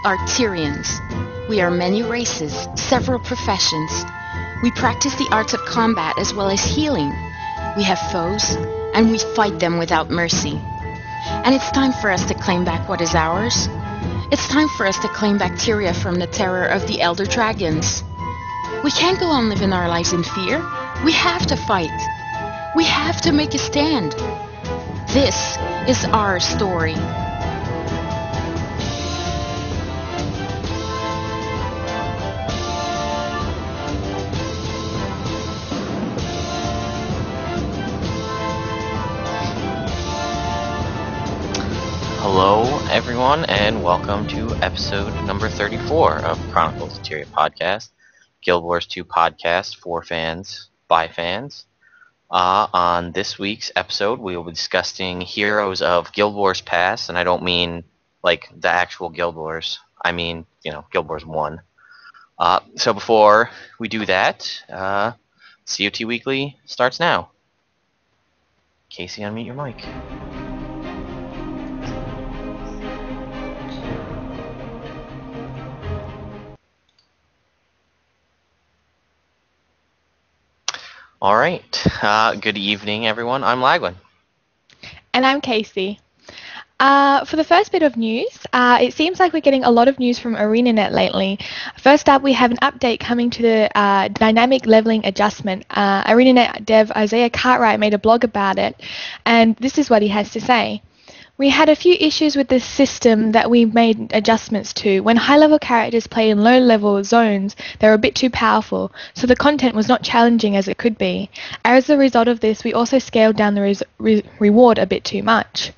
are Tyrians. We are many races, several professions. We practice the arts of combat as well as healing. We have foes, and we fight them without mercy. And it's time for us to claim back what is ours. It's time for us to claim back Tyria from the terror of the Elder Dragons. We can't go on living our lives in fear. We have to fight. We have to make a stand. This is our story. Hello, everyone, and welcome to episode number 34 of Chroniclesoftyria podcast, Guild Wars 2 podcast for fans, by fans. On this week's episode, we will be discussing heroes of Guild Wars past, and I don't mean like the actual Guild Wars. I mean, Guild Wars 1. So before we do that, CoT Weekly starts now. Kaysee, unmute your mic. All right. Good evening, everyone. I'm Lagwyn. And I'm Kaysee. For the first bit of news, it seems like we're getting a lot of news from ArenaNet lately. First up, we have an update coming to the dynamic leveling adjustment. ArenaNet dev Isaiah Cartwright made a blog about it, and this is what he has to say. We had a few issues with this system that we made adjustments to. When high-level characters play in low-level zones, they were a bit too powerful, so the content was not challenging as it could be. As a result of this, we also scaled down the reward a bit too much.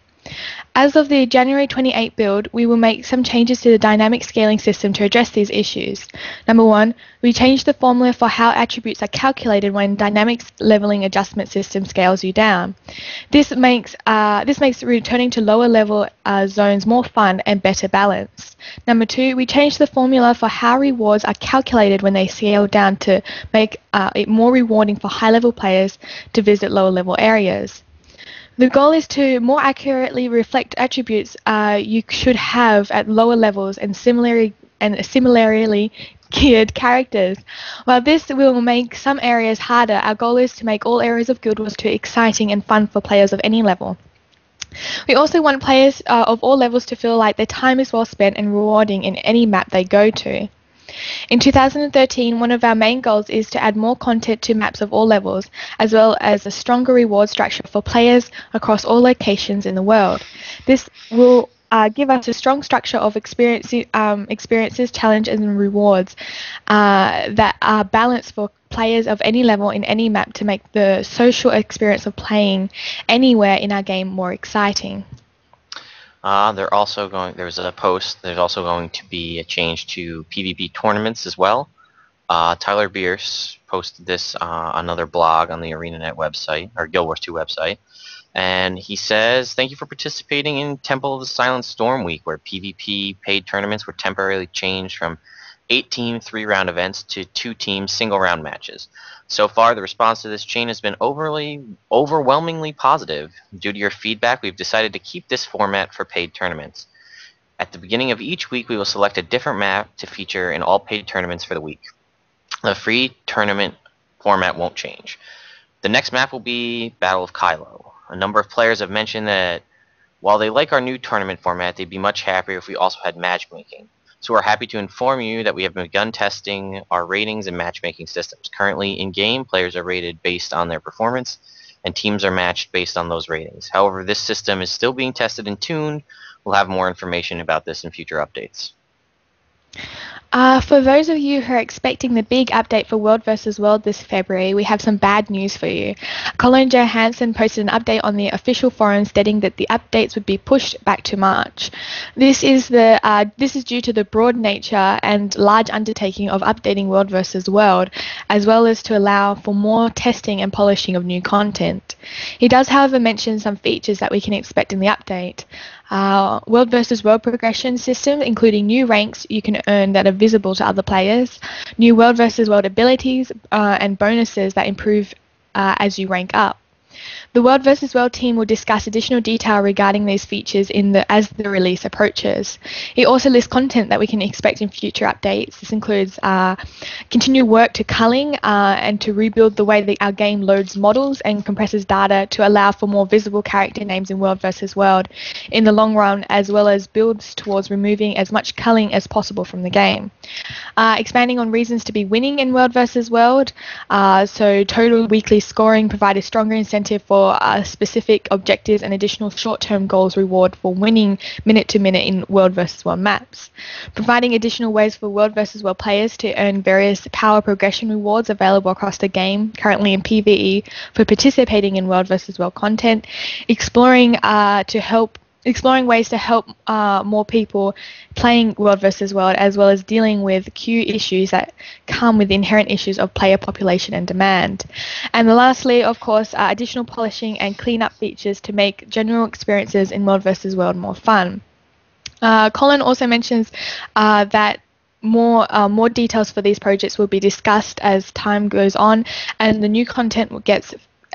As of the January 28 build, we will make some changes to the dynamic scaling system to address these issues. Number one, we changed the formula for how attributes are calculated when dynamic leveling adjustment system scales you down. This makes returning to lower level zones more fun and better balanced. Number two, we changed the formula for how rewards are calculated when they scale down to make it more rewarding for high level players to visit lower level areas. The goal is to more accurately reflect attributes you should have at lower levels and similarly geared characters. While this will make some areas harder, our goal is to make all areas of Guild Wars 2 exciting and fun for players of any level. We also want players of all levels to feel like their time is well spent and rewarding in any map they go to. In 2013, one of our main goals is to add more content to maps of all levels, as well as a stronger reward structure for players across all locations in the world. This will give us a strong structure of experiences, challenges, and rewards that are balanced for players of any level in any map to make the social experience of playing anywhere in our game more exciting. There's also going to be a change to PvP tournaments as well. Tyler Bierce posted this on another blog on the ArenaNet website, or Guild Wars 2 website, and he says, "Thank you for participating in Temple of the Silent Storm Week, where PvP paid tournaments were temporarily changed from 8-team 3-round events to 2-team single-round matches. So far, the response to this change has been overwhelmingly positive. Due to your feedback, we've decided to keep this format for paid tournaments. At the beginning of each week, we will select a different map to feature in all paid tournaments for the week. The free tournament format won't change. The next map will be Battle of Kylo. A number of players have mentioned that while they like our new tournament format, they'd be much happier if we also had matchmaking. So we're happy to inform you that we have begun testing our ratings and matchmaking systems. Currently in-game, players are rated based on their performance, and teams are matched based on those ratings. However, this system is still being tested and tuned. We'll have more information about this in future updates." For those of you who are expecting the big update for World vs. World this February, we have some bad news for you. Colin Johansson posted an update on the official forum stating that the updates would be pushed back to March. This is due to the broad nature and large undertaking of updating World vs. World, as well as to allow for more testing and polishing of new content. He does, however, mention some features that we can expect in the update. World vs. World progression system, including new ranks you can earn that are visible to other players, new World vs. World abilities and bonuses that improve as you rank up. The World vs. World team will discuss additional detail regarding these features as the release approaches. It also lists content that we can expect in future updates. This includes continued work to culling and to rebuild the way that our game loads models and compresses data to allow for more visible character names in World vs. World in the long run, as well as builds towards removing as much culling as possible from the game. Expanding on reasons to be winning in World vs. World, so total weekly scoring provide a stronger incentive for specific objectives and additional short-term goals reward for winning minute-to-minute in World vs. World maps. Providing additional ways for World vs. World players to earn various power progression rewards available across the game, currently in PvE, for participating in World vs. World content. Exploring ways to help more people playing World vs. World, as well as dealing with queue issues that come with inherent issues of player population and demand. And lastly, of course, additional polishing and cleanup features to make general experiences in World vs. World more fun. Colin also mentions that more details for these projects will be discussed as time goes on, and the new content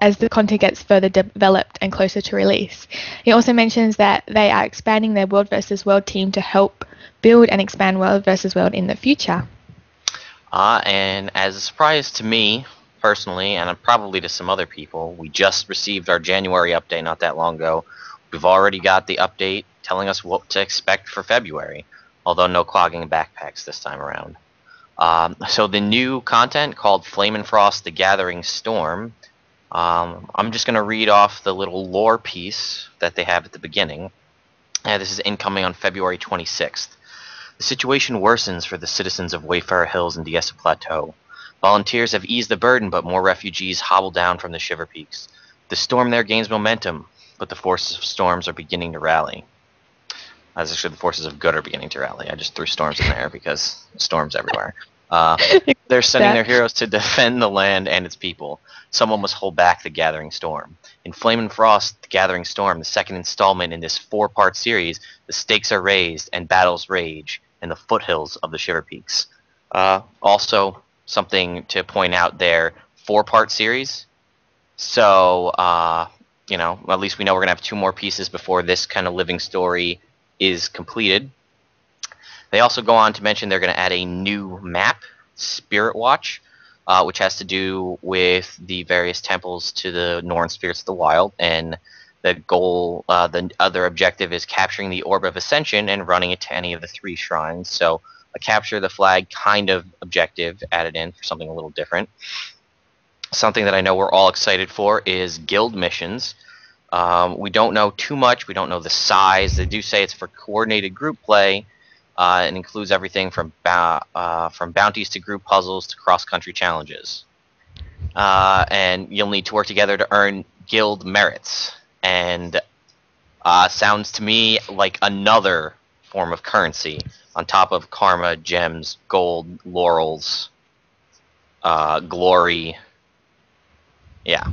as the content gets further developed and closer to release. He also mentions that they are expanding their World vs. World team to help build and expand World vs. World in the future. And as a surprise to me, personally, and probably to some other people, we just received our January update not that long ago. We've already got the update telling us what to expect for February, although no clogging backpacks this time around. So the new content called Flame and Frost: The Gathering Storm. I'm just going to read off the little lore piece that they have at the beginning. This is incoming on February 26th. The situation worsens for the citizens of Wayfarer Hills and Diessa Plateau. Volunteers have eased the burden, but more refugees hobble down from the Shiver Peaks. The storm there gains momentum, but the forces of storms are beginning to rally. As actually, the forces of good are beginning to rally. I just threw storms in there because storms everywhere. They're sending their heroes to defend the land and its people. Someone must hold back the Gathering Storm. In Flame and Frost: The Gathering Storm, the second installment in this 4-part series, the stakes are raised and battles rage in the foothills of the Shiver Peaks. Also, something to point out there, 4-part series. So, at least we know we're going to have 2 more pieces before this kind of living story is completed. They also go on to mention they're going to add a new map, Spirit Watch, which has to do with the various temples to the Norn Spirits of the Wild, and the goal, the other objective is capturing the Orb of Ascension and running it to any of the 3 shrines. So a capture the flag kind of objective added in for something a little different. Something that I know we're all excited for is guild missions. We don't know too much. We don't know the size. They do say it's for coordinated group play. It includes everything from bounties to group puzzles to cross-country challenges. And you'll need to work together to earn guild merits. And sounds to me like another form of currency on top of karma, gems, gold, laurels, glory. Yeah.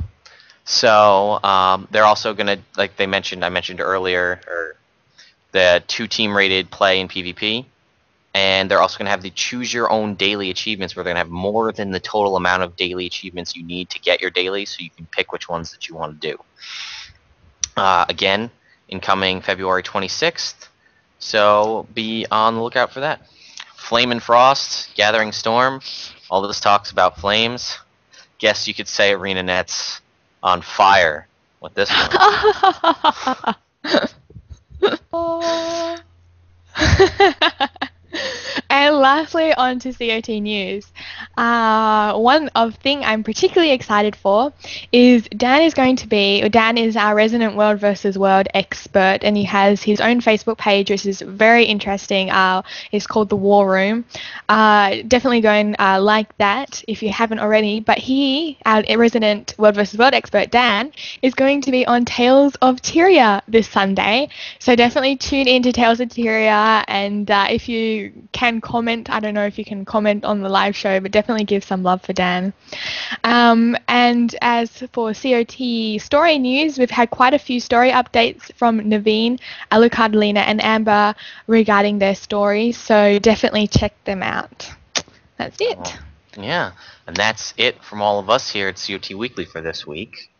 So they're also going to, like I mentioned earlier, the 2-team rated play in PvP, and they're also going to have the choose your own daily achievements, where they're going to have more than the total amount of daily achievements you need to get your daily, so you can pick which ones that you want to do. Again, incoming February 26th, so be on the lookout for that. Flame and Frost, Gathering Storm, all this talks about flames. Guess you could say ArenaNet's on fire with this one. And lastly, on to COT news. One thing I'm particularly excited for is Dan is our resident World vs. World expert, and he has his own Facebook page, which is very interesting. It's called The War Room. Definitely go and like that if you haven't already. But our resident World vs. World expert, Dan, is going to be on Tales of Tyria this Sunday. So definitely tune into Tales of Tyria, and if you can comment, I don't know if you can comment on the live show, but definitely give some love for Dan. And as for COT story news, we've had quite a few story updates from Naveen, Alucardalina, and Amber regarding their stories, so definitely check them out. That's it. Yeah, and that's it from all of us here at COT Weekly for this week.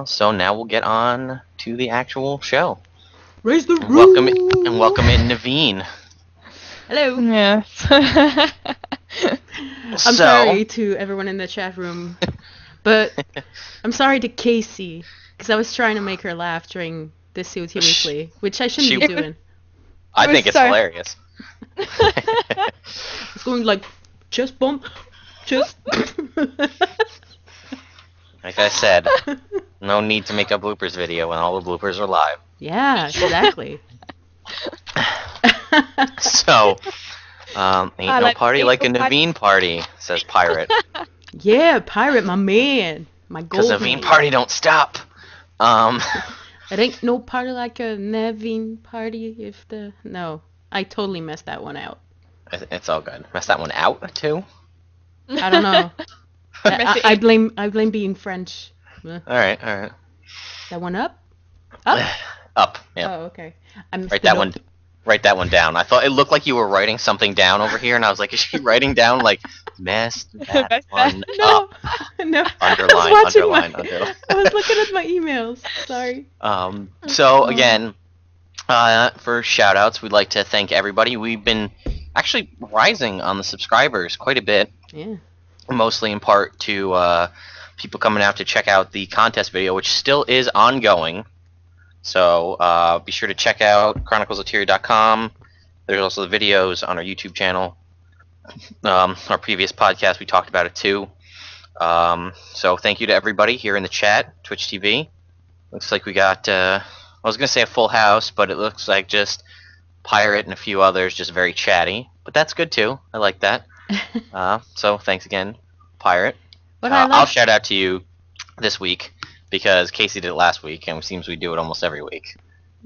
So now we'll get on to the actual show. Raise the And roof. welcome in Naveen. Hello. Yes. I'm sorry to everyone in the chat room, but I'm sorry to Kaysee because I was trying to make her laugh during this CoT Weekly, which I shouldn't be doing. I think it's hilarious. It's going like chest bump, chest. Like I said, no need to make a bloopers video when all the bloopers are live. Yeah, exactly. So, ain't no party like a Naveen party, says Pirate. Yeah, Pirate, my man, my gold. Because Naveen party don't stop. It ain't no party like a Naveen party if the... No, I totally messed that one out. It's all good. Messed that one out, too? I don't know. I blame being French. Alright. That one up? Up? Up, yeah. Oh, okay. Write that one down. I thought it looked like you were writing something down over here, and I was like, is she writing down, like, messed that one up? No. Underline. I was looking at my emails. Sorry. So, again, for shout-outs, we'd like to thank everybody. We've been actually rising on the subscribers quite a bit. Yeah. Mostly in part to people coming out to check out the contest video, which still is ongoing. So be sure to check out chroniclesoftyria.com. There's also the videos on our YouTube channel. Our previous podcast, we talked about it too. So thank you to everybody here in the chat, Twitch TV. Looks like we got, I was going to say a full house, but it looks like just Pirate and a few others, just very chatty. But that's good too. I like that. So thanks again, Pirate. I'll shout out to you this week because Kaysee did it last week, and it seems we do it almost every week.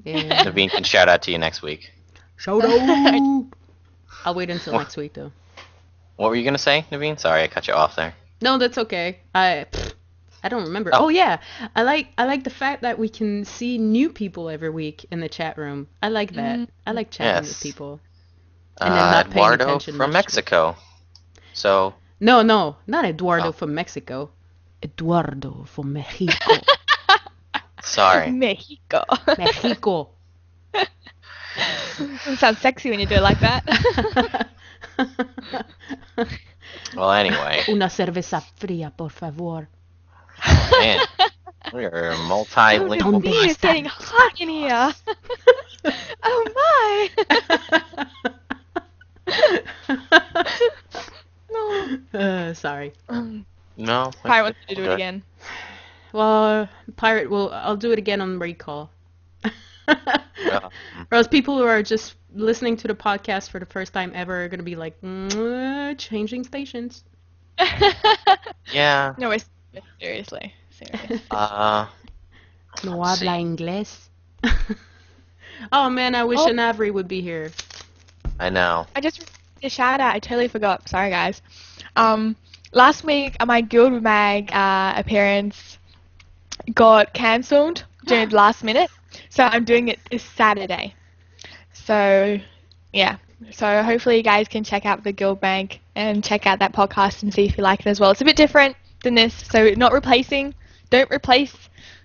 Yeah. Naveen can shout out to you next week. Shout out. I'll wait until next week though. What were you gonna say, Naveen? Sorry, I cut you off there. No, that's okay. I don't remember. Oh yeah, I like the fact that we can see new people every week in the chat room. I like that. I like chatting with people. And then not paying attention from Mexico. So. No, not Eduardo from Mexico. Eduardo from Mexico. Sorry. Mexico. Mexico. It sounds sexy when you do it like that. Well, anyway. Una cerveza fría, por favor. Man, we are multilingual. It's getting hot in here. Oh my. No. Sorry. No. Pirate wants to do it again. Well, Pirate will. I'll do it again on recall. Or else people who are just listening to the podcast for the first time ever are gonna be like, changing stations. Yeah. No, seriously. No habla inglés. Oh man, I wish Anavri would be here. I know. I just a shout out. I totally forgot. Sorry, guys. Last week my Guild Mag appearance got cancelled during the last minute, so I'm doing it this Saturday. So yeah. So hopefully you guys can check out the Guild Mag and check out that podcast and see if you like it as well. It's a bit different than this, so not replacing. Don't replace,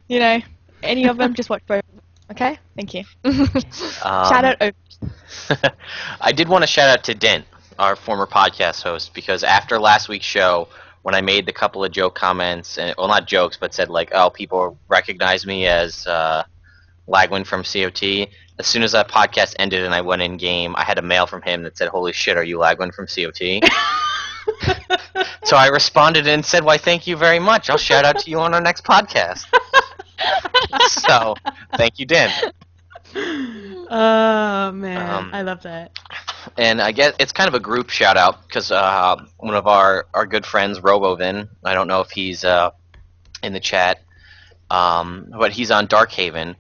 any of them. Just watch both. Okay? Thank you. Shout out. I did want to shout out to Dent, our former podcast host, because after last week's show, when I made the couple of joke comments, and well, not jokes, but said like, "Oh, people recognize me as Lagwyn from COT." As soon as that podcast ended and I went in game, I had a mail from him that said, "Holy shit, are you Lagwyn from COT?" So I responded and said, "Why, thank you very much. I'll shout out to you on our next podcast." So, thank you, Dan. Oh man, I love that. And I guess it's kind of a group shout out because one of our good friends, Robovyn, I don't know if he's in the chat, but he's on Darkhaven,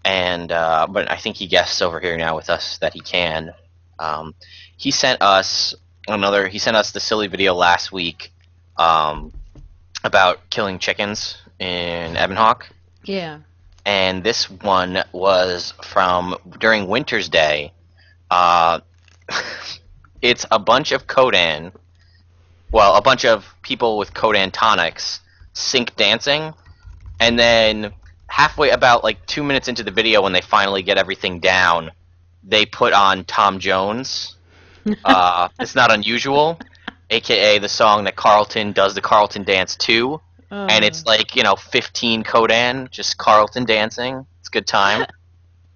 and but I think he guests over here now with us that he can. He sent us the silly video last week about killing chickens in Ebonhawk. Yeah. And this one was from during Winter's Day. It's a bunch of Kodan, a bunch of people with Kodan tonics sync dancing, And then halfway, about like 2 minutes into the video, when they finally get everything down, they put on Tom Jones. It's Not Unusual, aka the song that Carlton does the Carlton dance to. And it's like, 15 Kodan, just Carlton dancing. It's a good time.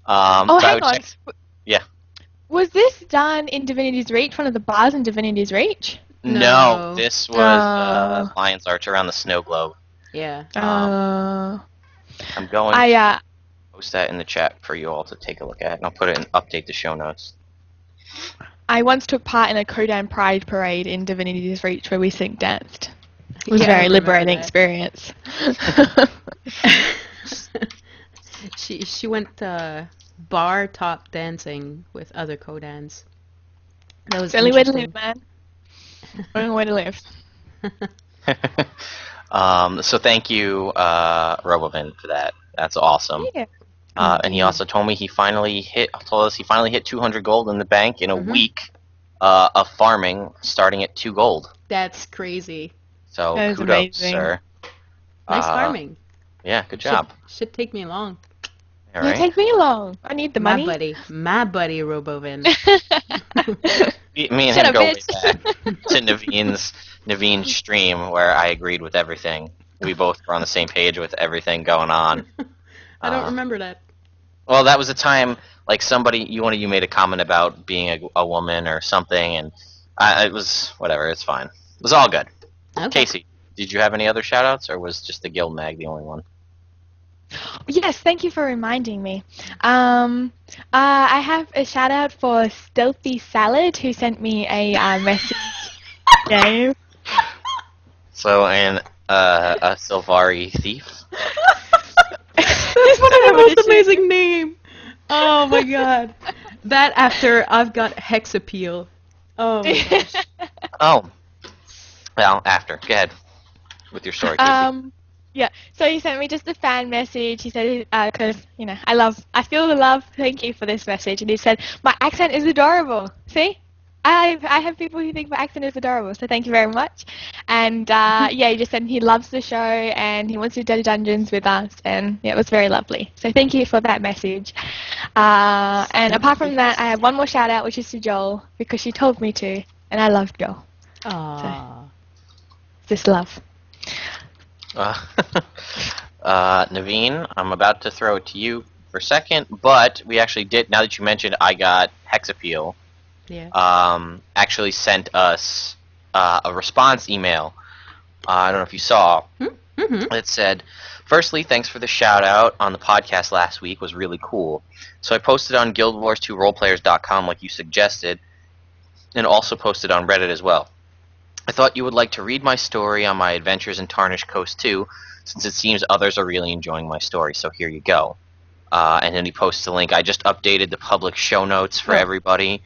Hang on. Yeah. Was this done in Divinity's Reach, one of the bars in Divinity's Reach? No, this was Lion's Arch around the snow globe. Yeah. I'm going to post that in the chat for you all to take a look at, and I'll put it in, update the show notes. I once took part in a Kodan Pride parade in Divinity's Reach where we sync danced. It was a very liberating experience. She went bar top dancing with other Kodans. That was the only way to live, man. Only way to live. So thank you, Robovyn, for that. That's awesome. Yeah. And he also told me he finally hit 200 gold in the bank in a week of farming, starting at 2 gold. That's crazy. So that kudos, amazing. Sir. Nice farming. Yeah, good job. Should take me along. All right. Take me along. I need the money. My buddy, Robovyn. Me and him go way back to Naveen's stream where I agreed with everything. We both were on the same page with everything going on. I don't remember that. Well, that was a time like one of you made a comment about being a woman or something, and it was whatever. It's fine. It was all good. Okay. Kaysee, did you have any other shout-outs, or was just the guild mag the only one? Yes, thank you for reminding me. I have a shout out for Stealthy Salad who sent me a message. Game. So, and a Sylvari thief. That's the most amazing name. Oh my god. That after I've got Hex Appeal. Oh my gosh. Oh. Well, after. Go ahead with your story, Kaysee. Yeah, so he sent me just a fan message. He said, because, I feel the love. Thank you for this message. And he said, my accent is adorable. See? I have people who think my accent is adorable, so thank you very much. And, he just said he loves the show and he wants to do dungeons with us. And, it was very lovely. So thank you for that message. And apart from that, I have one more shout out, which is to Joel, because she told me to. And I love Joel. Aww. So, just love. Naveen, I'm about to throw it to you for a second, but we actually did, now that you mentioned I got Hex Appeal, actually sent us a response email. I don't know if you saw. It said, firstly, thanks for the shout out on the podcast last week, was really cool. So I posted on guildwars2roleplayers.com like you suggested, and also posted on Reddit as well. I thought you would like to read my story on my adventures in Tarnished Coast 2, since it seems others are really enjoying my story, so here you go. And then he posts a link. I just updated the public show notes for everybody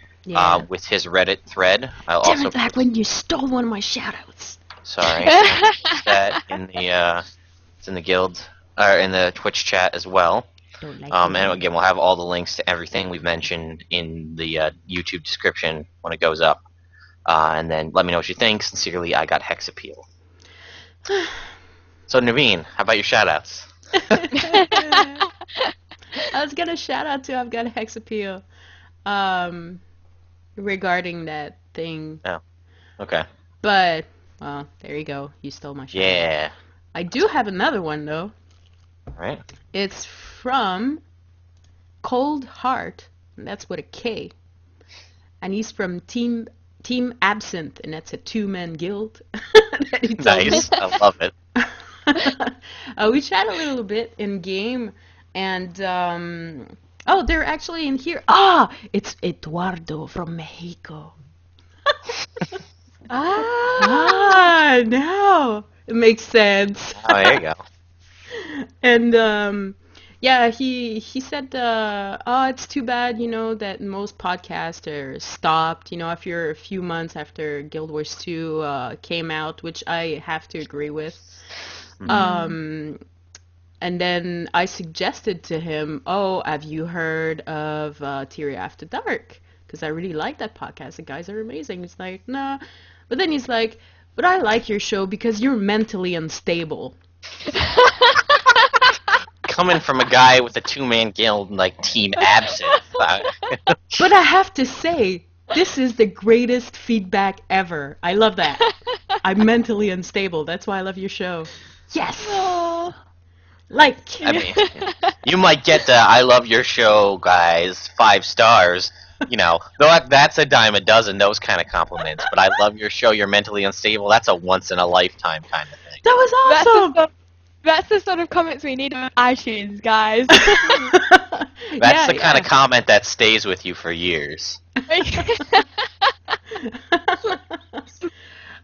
with his Reddit thread. Damn it, Lagwyn, you stole one of my shoutouts. Sorry. That it's in the guild, or in the Twitch chat as well. And again, we'll have all the links to everything we've mentioned in the YouTube description when it goes up. And then let me know what you think. Sincerely, I got Hex Appeal. So, Naveen, how about your shoutouts? I was going to shout out to I've got Hex Appeal regarding that thing. Oh, okay. But, well, there you go. You stole my shout out. Yeah. I do have another one, though. All right. It's from Cold Heart, and that's with a K. And he's from Team Absinthe, and that's a 2-man guild. Nice, I love it. We chat a little bit in game, and they're actually in here. It's Eduardofrommexico. Now it makes sense. Oh, there you go. And he said, it's too bad, that most podcasters stopped, after a few months after Guild Wars 2 came out, which I have to agree with. And then I suggested to him, have you heard of Tyria After Dark? Because I really like that podcast. The guys are amazing. He's like, nah. But then he's like, but I like your show because you're mentally unstable. coming from a guy with a two-man guild like Team Absinthe. But I have to say, this is the greatest feedback ever. I love that. I'm mentally unstable. That's why I love your show. Yes. Aww. Like. I mean, you might get the "I love your show, guys" 5 stars. You know, that's a dime a dozen. Those kind of compliments. But I love your show. You're mentally unstable. That's a once in a lifetime kind of thing. That was awesome. That's the sort of comments we need on iTunes, guys. That's the kind of comment that stays with you for years.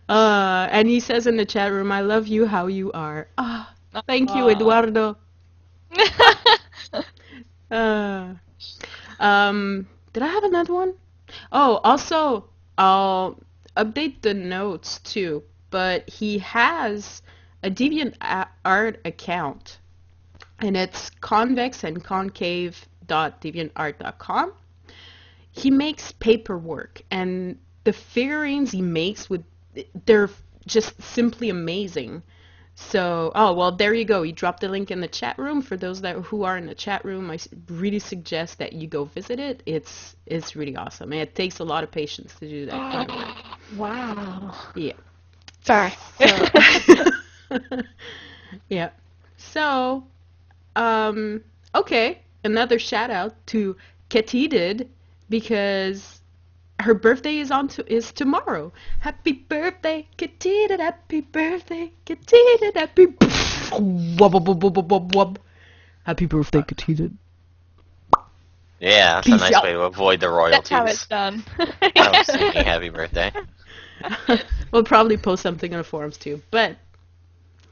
And he says in the chat room, "I love you how you are." Thank you, Eduardo. Did I have another one? Oh, also, I'll update the notes too. But he has a DeviantArt account, and it's convex and concave.deviantart.com. He makes paperwork, and the figurines he makes they're just simply amazing. So, there you go. He dropped the link in the chat room. For those who are in the chat room, I really suggest that you go visit it. It's really awesome, and it takes a lot of patience to do that kind of work. Wow. Yeah. Sorry. Yeah. So, okay, another shout out to Ketidid, because her birthday is tomorrow. Happy birthday, Ketidid! Happy birthday, Ketidid! Happy Happy birthday, Ketidid! Yeah, that's a nice way to avoid the royalties. That's how it's done. I was thinking happy birthday. We'll probably post something on the forums too, but.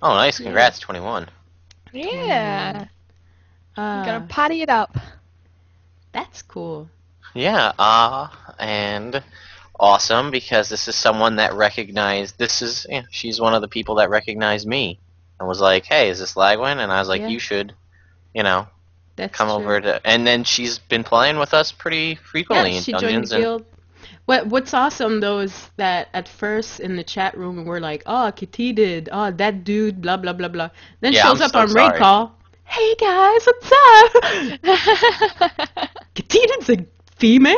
Oh, nice! Congrats, 21. Yeah. I'm gonna party it up. That's cool. Yeah, and awesome, because this is someone that recognized. She's one of the people that recognized me and was like, "Hey, is this Lagwyn?" And I was like, "You should, That's come true. over to." And then she's been playing with us pretty frequently in she dungeons. joined the guild. What's awesome though is that at first in the chat room we're like, Ketidid, that dude, blah blah blah blah. Then shows up on raid call. Hey guys, what's up? Ketidid's a female?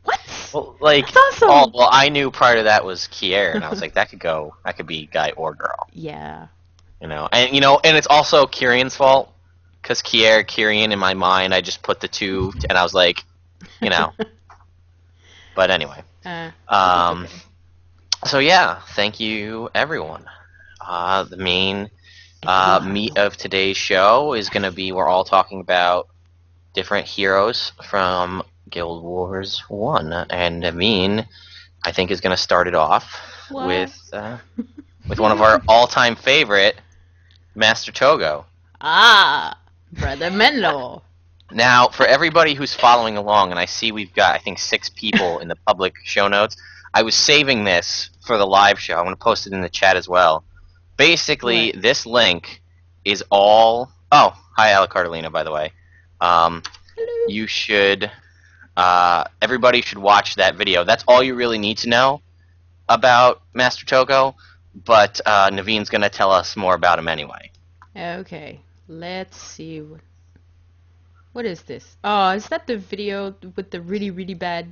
What? Well, that's awesome. I knew prior to that was Kier, and I was like, that could be guy or girl. Yeah. And it's also Kirian's fault, because Kirian in my mind, I just put the two, and I was like, But anyway. So yeah, thank you everyone. The main meat of today's show is going to be, we're all talking about different heroes from Guild Wars 1. And Naveen, I think, is going to start it off with one of our all-time favorite, Master Togo. Brother Mhenlo. Now, for everybody who's following along, and I see we've got, I think, 6 people in the public show notes, I was saving this for the live show. I'm going to post it in the chat as well. Basically, this link is all... Oh, hi, Alacardelina, by the way. Hello. You should... everybody should watch that video. That's all you really need to know about Master Togo, but Naveen's going to tell us more about him anyway. Okay, let's see... What is this? Oh, is that the video with the really, really bad...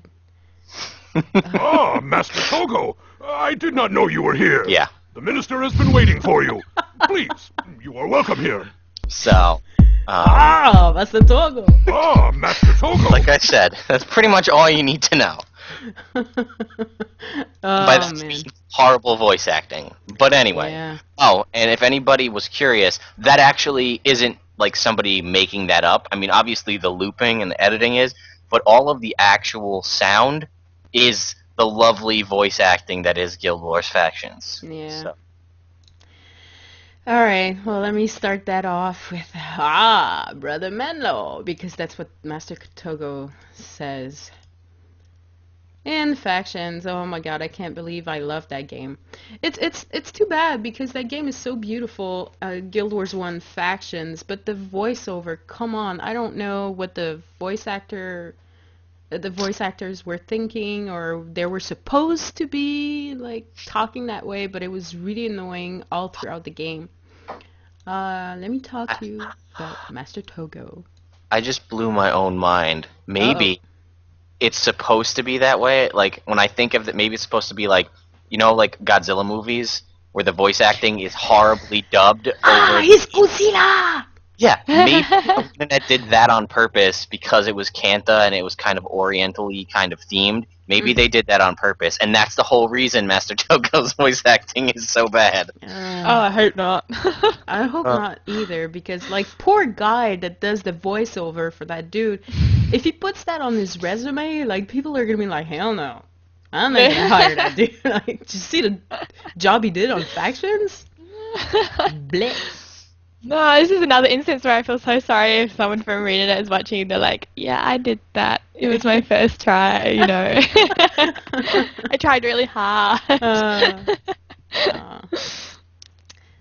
Master Togo! I did not know you were here. Yeah. The minister has been waiting for you. Please, you are welcome here. So... Master Togo! Master Togo! Like I said, that's pretty much all you need to know. By the horrible voice acting. But anyway. Yeah. Oh, and if anybody was curious, that actually isn't like somebody making that up. I mean, obviously the looping and the editing is, but all of the actual sound is the lovely voice acting that is Guild Wars Factions. Yeah. So. Alright, well, let me start that off with, Brother Mhenlo, because that's what Master Togo says. In Factions, oh my god, I can't believe I love that game. It's too bad, because that game is so beautiful, Guild Wars 1 Factions, but the voiceover, come on, I don't know what the voice actors were thinking, or they were supposed to be, like, talking that way, but it was really annoying all throughout the game. Let me talk to you about Master Togo. I just blew my own mind. Maybe it's supposed to be that way. Like, when I think of that, maybe it's supposed to be like, you know, like Godzilla movies, where the voice acting is horribly dubbed over... He's Godzilla! Yeah, maybe the internet did that on purpose because it was Kantha and it was kind of oriental-y kind of themed. Maybe they did that on purpose, and that's the whole reason Master Togo's voice acting is so bad. I hope not. I hope not either, because, like, poor guy that does the voiceover for that dude, if he puts that on his resume, like, people are gonna be like, hell no. I'm not gonna hire that dude. Like, did you see the job he did on Factions? Blech. No, this is another instance where I feel so sorry if someone from ArenaNet is watching. They're like, yeah, I did that. It was my first try, you know. I tried really hard.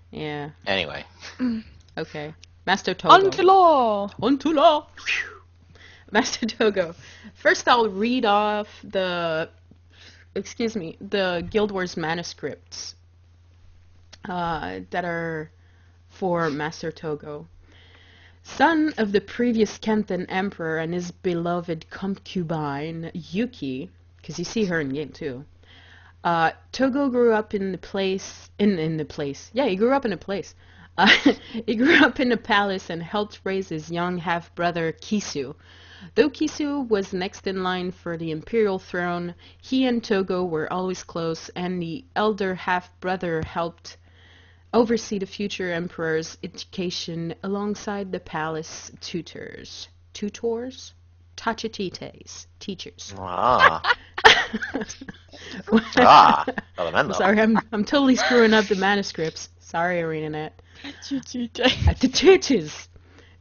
Yeah. Anyway. Okay. Master Togo. On to law. On to law. Master Togo. First I'll read off the Guild Wars manuscripts that are for Master Togo. Son of the previous Kenthan Emperor and his beloved concubine, Yuki, because you see her in game too, Togo grew up in the place, Yeah, he grew up in a place. He grew up in a palace and helped raise his young half-brother, Kisu. Though Kisu was next in line for the imperial throne, he and Togo were always close, and the elder half-brother helped oversee the future emperor's education alongside the palace tutors. Tachitites. Teachers. Ah. I'm sorry, I'm totally screwing up the manuscripts. Sorry, ArenaNet. The teachers.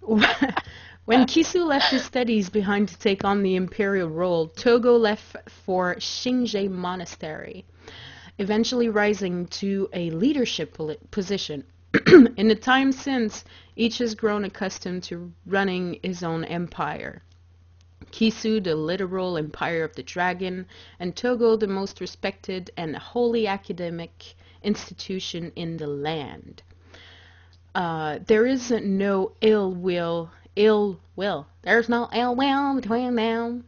When Kisu left his studies behind to take on the imperial role, Togo left for Shinje Monastery, eventually rising to a leadership position. In the time since, each has grown accustomed to running his own empire. Kisu, the literal empire of the dragon, and Togo, the most respected and holy academic institution in the land. There is no ill will. There's no ill will between them.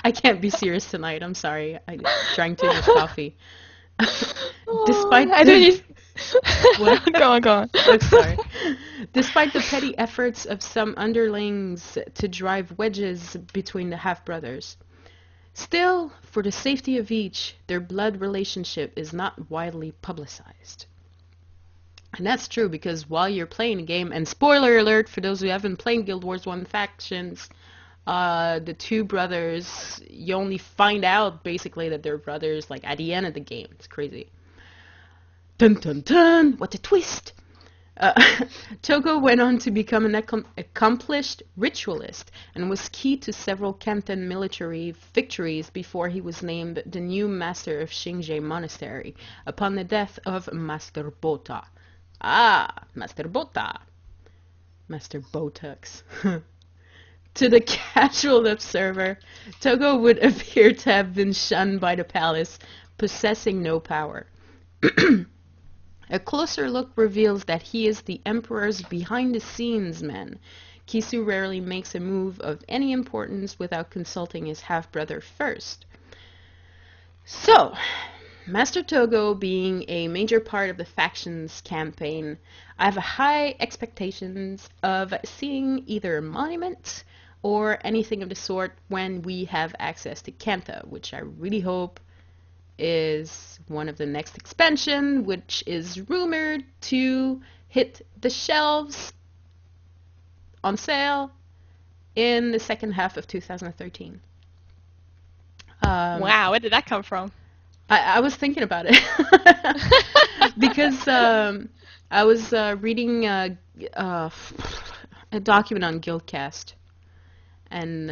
I can't be serious tonight. I'm sorry. I drank too much coffee. Despite What? Go on. I'm sorry. Despite the petty efforts of some underlings to drive wedges between the half-brothers, still, for the safety of each, their blood relationship is not widely publicized. And that's true because while you're playing the game, and spoiler alert for those who haven't played Guild Wars 1 Factions, the two brothers, you only find out basically that they're brothers like at the end of the game. It's crazy. Dun dun dun! What a twist! Togo went on to become an accomplished ritualist and was key to several Kenthan military victories before he was named the new master of Shinje Monastery upon the death of Master Bota. Master Bota. Master Botox. To the casual observer, Togo would appear to have been shunned by the palace, possessing no power. A closer look reveals that he is the Emperor's behind-the-scenes man. Kisu rarely makes a move of any importance without consulting his half-brother first. So, Master Togo being a major part of the Factions campaign, I have high expectations of seeing either a monument or anything of the sort when we have access to Kantha, which I really hope is one of the next expansion, which is rumored to hit the shelves on sale in the second half of 2013. Wow, where did that come from? I was thinking about it because I was reading a document on Guildcast, and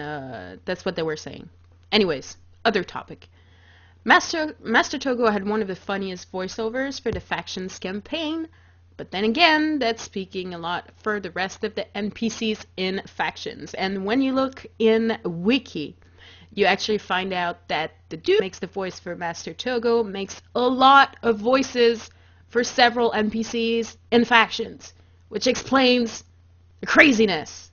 that's what they were saying. Anyways, other topic. Master Togo had one of the funniest voiceovers for the Factions campaign, but then again, that's speaking a lot for the rest of the NPCs in Factions. And when you look in Wiki, you actually find out that the dude who makes the voice for Master Togo makes a lot of voices for several NPCs and factions, which explains the craziness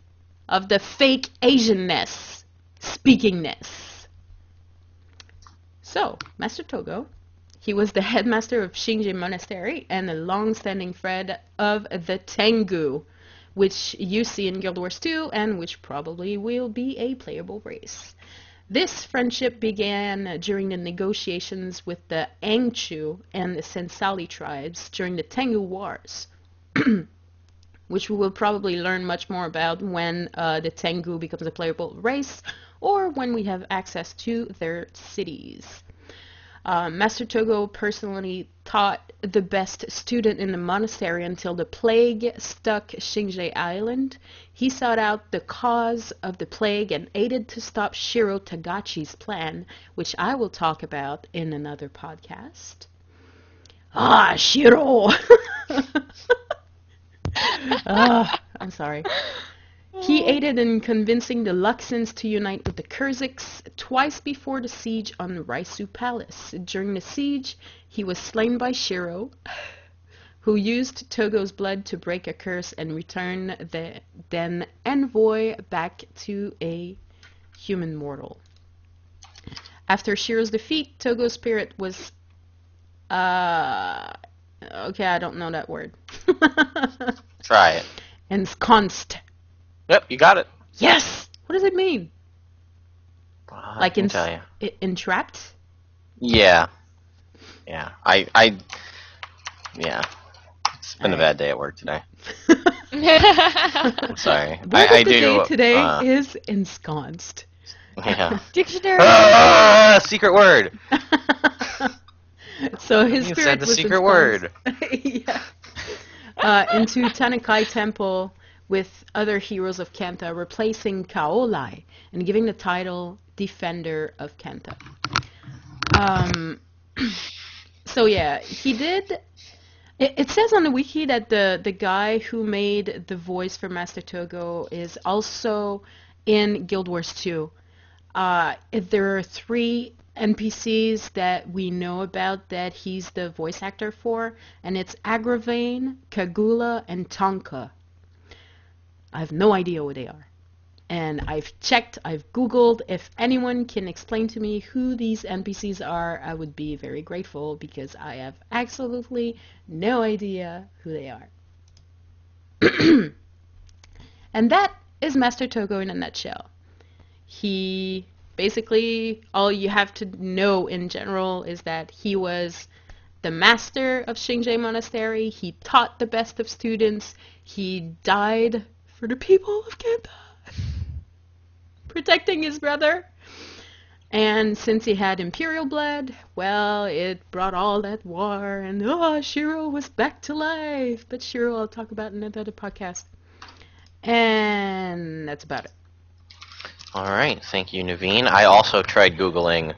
of the fake Asianness, speakingness. So, Master Togo, he was the headmaster of Xingye Monastery and a long-standing friend of the Tengu, which you see in Guild Wars 2 and which probably will be a playable race. This friendship began during the negotiations with the Angchu and the Sensali tribes during the Tengu Wars, which we will probably learn much more about when the Tengu becomes a playable race or when we have access to their cities. Master Togo personally taught the best student in the monastery until the plague struck Xingye Island. He sought out the cause of the plague and aided to stop Shiro Tagachi's plan, which I will talk about in another podcast. Ah, Shiro! I'm sorry. He aided in convincing the Luxons to unite with the Kurziks twice before the siege on Raisu Palace. During the siege, he was slain by Shiro, who used Togo's blood to break a curse and return the then envoy back to a human mortal. After Shiro's defeat, Togo's spirit was... okay, I don't know that word. Try it. Ensconced. Yep, you got it. Yes! What does it mean? I can tell you. Entrapped? Yeah. Yeah. Yeah. It's been a bad day at work today. I'm sorry. Word of the day today is ensconced. Yeah. Dictionary. Secret word. So his You spirit said the was secret word. Yeah. Into Tanakai Temple with other heroes of Kenta, replacing Kaolai and giving the title Defender of Kenta. So yeah, he did. It says on the wiki that the guy who made the voice for Master Togo is also in Guild Wars 2. There are 3 NPCs that we know about that he's the voice actor for, and it's Agravane, Kagula, and Tonka. I have no idea what they are. And I've checked, I've Googled. If anyone can explain to me who these NPCs are, I would be very grateful because I have absolutely no idea who they are. And that is Master Togo in a nutshell. He basically, all you have to know in general is that he was the master of Xingye Monastery. He taught the best of students. He died for the people of Kenta, protecting his brother. And since he had Imperial blood, well, it brought all that war, and Shiro was back to life. But Shiro I'll talk about in another podcast. And that's about it. Alright, thank you, Naveen. I also tried Googling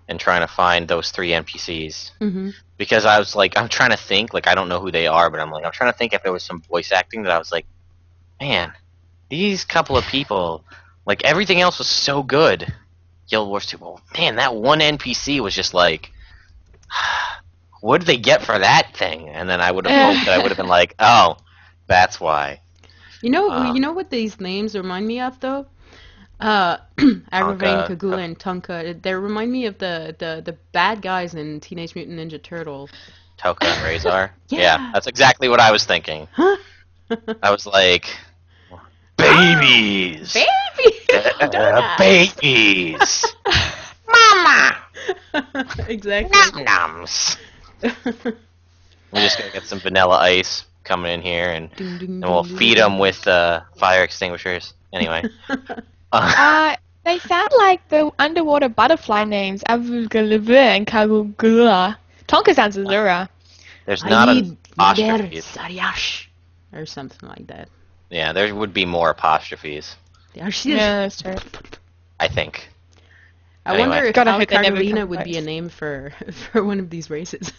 and trying to find those 3 NPCs. Mm-hmm. Because I was like, I'm trying to think, like, I don't know who they are, but I'm trying to think if there was some voice acting that I was like, man, these couple of people, like, everything else was so good. Guild Wars 2, well, man, that one NPC was just like, what did they get for that thing? And then I would have hoped that I would have been like, oh, that's why. You know what these names remind me of, though? Agravane, Kagula, and Tonka. They remind me of the bad guys in Teenage Mutant Ninja Turtle. Toka and Razor? Yeah. That's exactly what I was thinking. Huh? I was like, babies! Babies! Mama! Exactly. Nom-noms! We're just gonna get some vanilla ice coming in here, and we'll feed them with fire extinguishers. Anyway. They sound like the underwater butterfly names, Avugalive and Kagugula. Tonka sounds Azura. There's not an apostrophe. Saryash, or something like that. Yeah, there would be more apostrophes. Yeah, that's true. I think. I Anyway. wonder if Gotta hope they never Alcarina come would be a close. name for one of these races.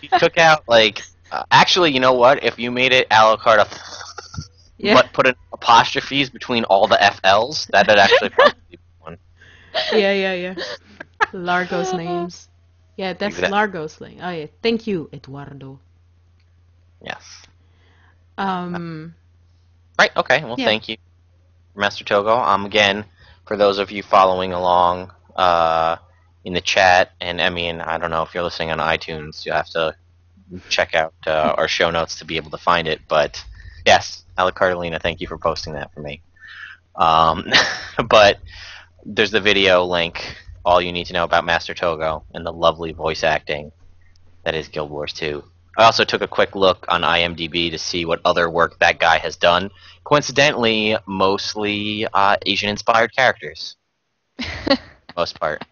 You took out, like... actually, you know what? If you made it Alucard, Yeah. but put an apostrophes between all the FLs, that'd actually probably be one. Yeah. Largo's names. Yeah, that's Exactly. Largo's thing. Oh yeah, thank you, Eduardo. Yes. Um. Right. Okay. Well, Yeah. thank you, Master Togo. Again, for those of you following along in the chat, and I mean, I don't know if you're listening on iTunes, you'll have to check out our show notes to be able to find it. But yes, Alec Cardellina, thank you for posting that for me. But there's the video link. All you need to know about Master Togo and the lovely voice acting that is Guild Wars 2. I also took a quick look on IMDb to see what other work that guy has done. Coincidentally, mostly Asian-inspired characters. Most part.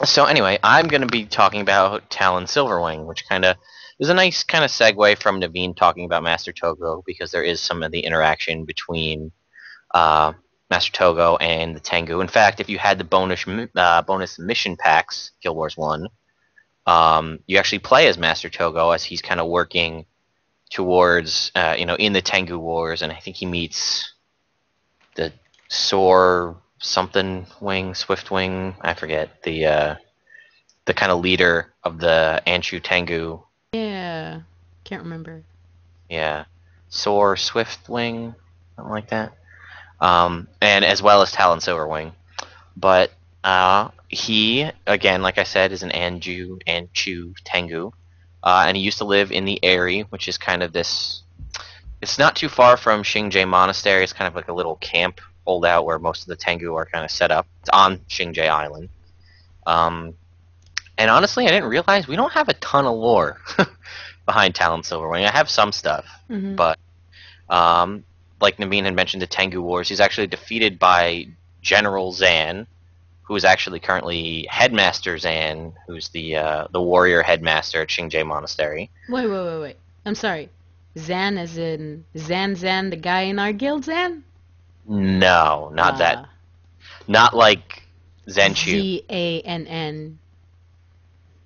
So anyway, I'm going to be talking about Talon Silverwing, which kind of is a nice kind of segue from Naveen talking about Master Togo, because there is some of the interaction between Master Togo and the Tengu. In fact, if you had the bonus mission packs, Guild Wars 1, you actually play as Master Togo as he's kind of working towards, in the Tengu Wars, and I think he meets the Soar something wing, Swift Wing, I forget, the kind of leader of the Anshu Tengu. Yeah. Can't remember. Yeah. Soar Swift Wing, something like that. And as well as Talon Silverwing. But he, again, like I said, is an Anshu Tengu. And he used to live in the Eyrie, which is kind of this... It's not too far from Xingye Monastery. It's kind of like a little camp holdout where most of the Tengu are kind of set up. It's on Xingye Island. And honestly, I didn't realize we don't have a ton of lore behind Talon Silverwing. I have some stuff, but like Naveen had mentioned, the Tengu Wars, he's actually defeated by General Zan, who is actually currently Headmaster Zan, who's the warrior headmaster at Xingye Monastery. Wait. I'm sorry. Zan as in Zan, the guy in our guild, Zan? No, not that. Not like Zenchu. Zann.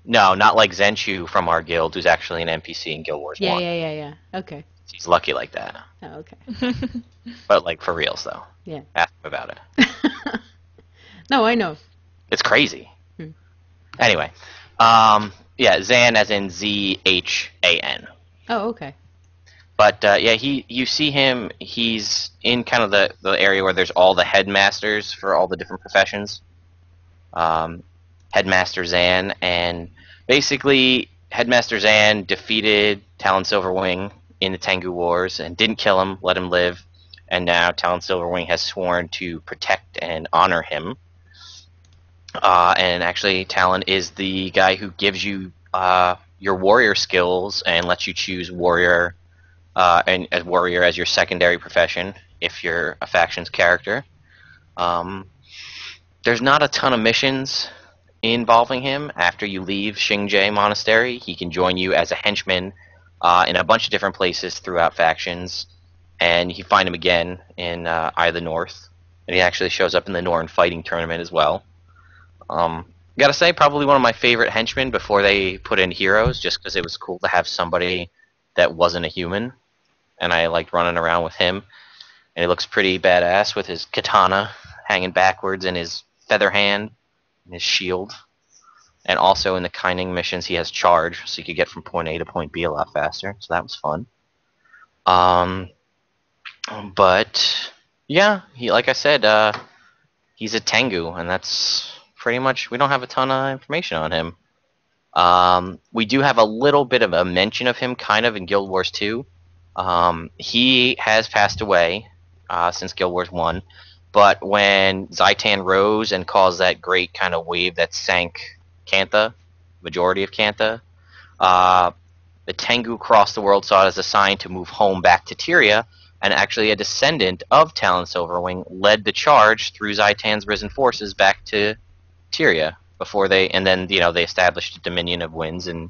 No, not like Zenchu from our guild, who's actually an NPC in Guild Wars 1. Yeah. Okay. He's lucky like that. Oh, okay. But like for reals though. Yeah. Ask him about it. No, I know. It's crazy. Anyway, yeah, Zan as in Zhan. Oh, okay. But yeah, you see him. He's in kind of the area where there's all the headmasters for all the different professions. Headmaster Zan, and basically Headmaster Zan defeated Talon Silverwing in the Tengu Wars and didn't kill him, let him live. And now Talon Silverwing has sworn to protect and honor him. And actually, Talon is the guy who gives you your warrior skills and lets you choose warrior and as warrior as your secondary profession if you're a faction's character. There's not a ton of missions involving him. After you leave Xingye Monastery, he can join you as a henchman in a bunch of different places throughout factions, and you find him again in Eye of the North, and he actually shows up in the Norn fighting tournament as well. Gotta say, probably one of my favorite henchmen before they put in heroes, just because it was cool to have somebody that wasn't a human, and I liked running around with him, and he looks pretty badass with his katana hanging backwards and his feather hand and his shield. And also in the Kining missions he has charge, so you could get from point A to point B a lot faster, so that was fun. But yeah, he, like I said, he's a Tengu, and that's pretty much, we don't have a ton of information on him. We do have a little bit of a mention of him kind of in Guild Wars 2. He has passed away since Guild Wars 1, but when Zhaitan rose and caused that great kind of wave that sank Kantha, majority of Kantha, the Tengu across the world saw it as a sign to move home back to Tyria, and actually a descendant of Talon Silverwing led the charge through Zhaitan's risen forces back to Tyria before they, and then they established a Dominion of Winds, and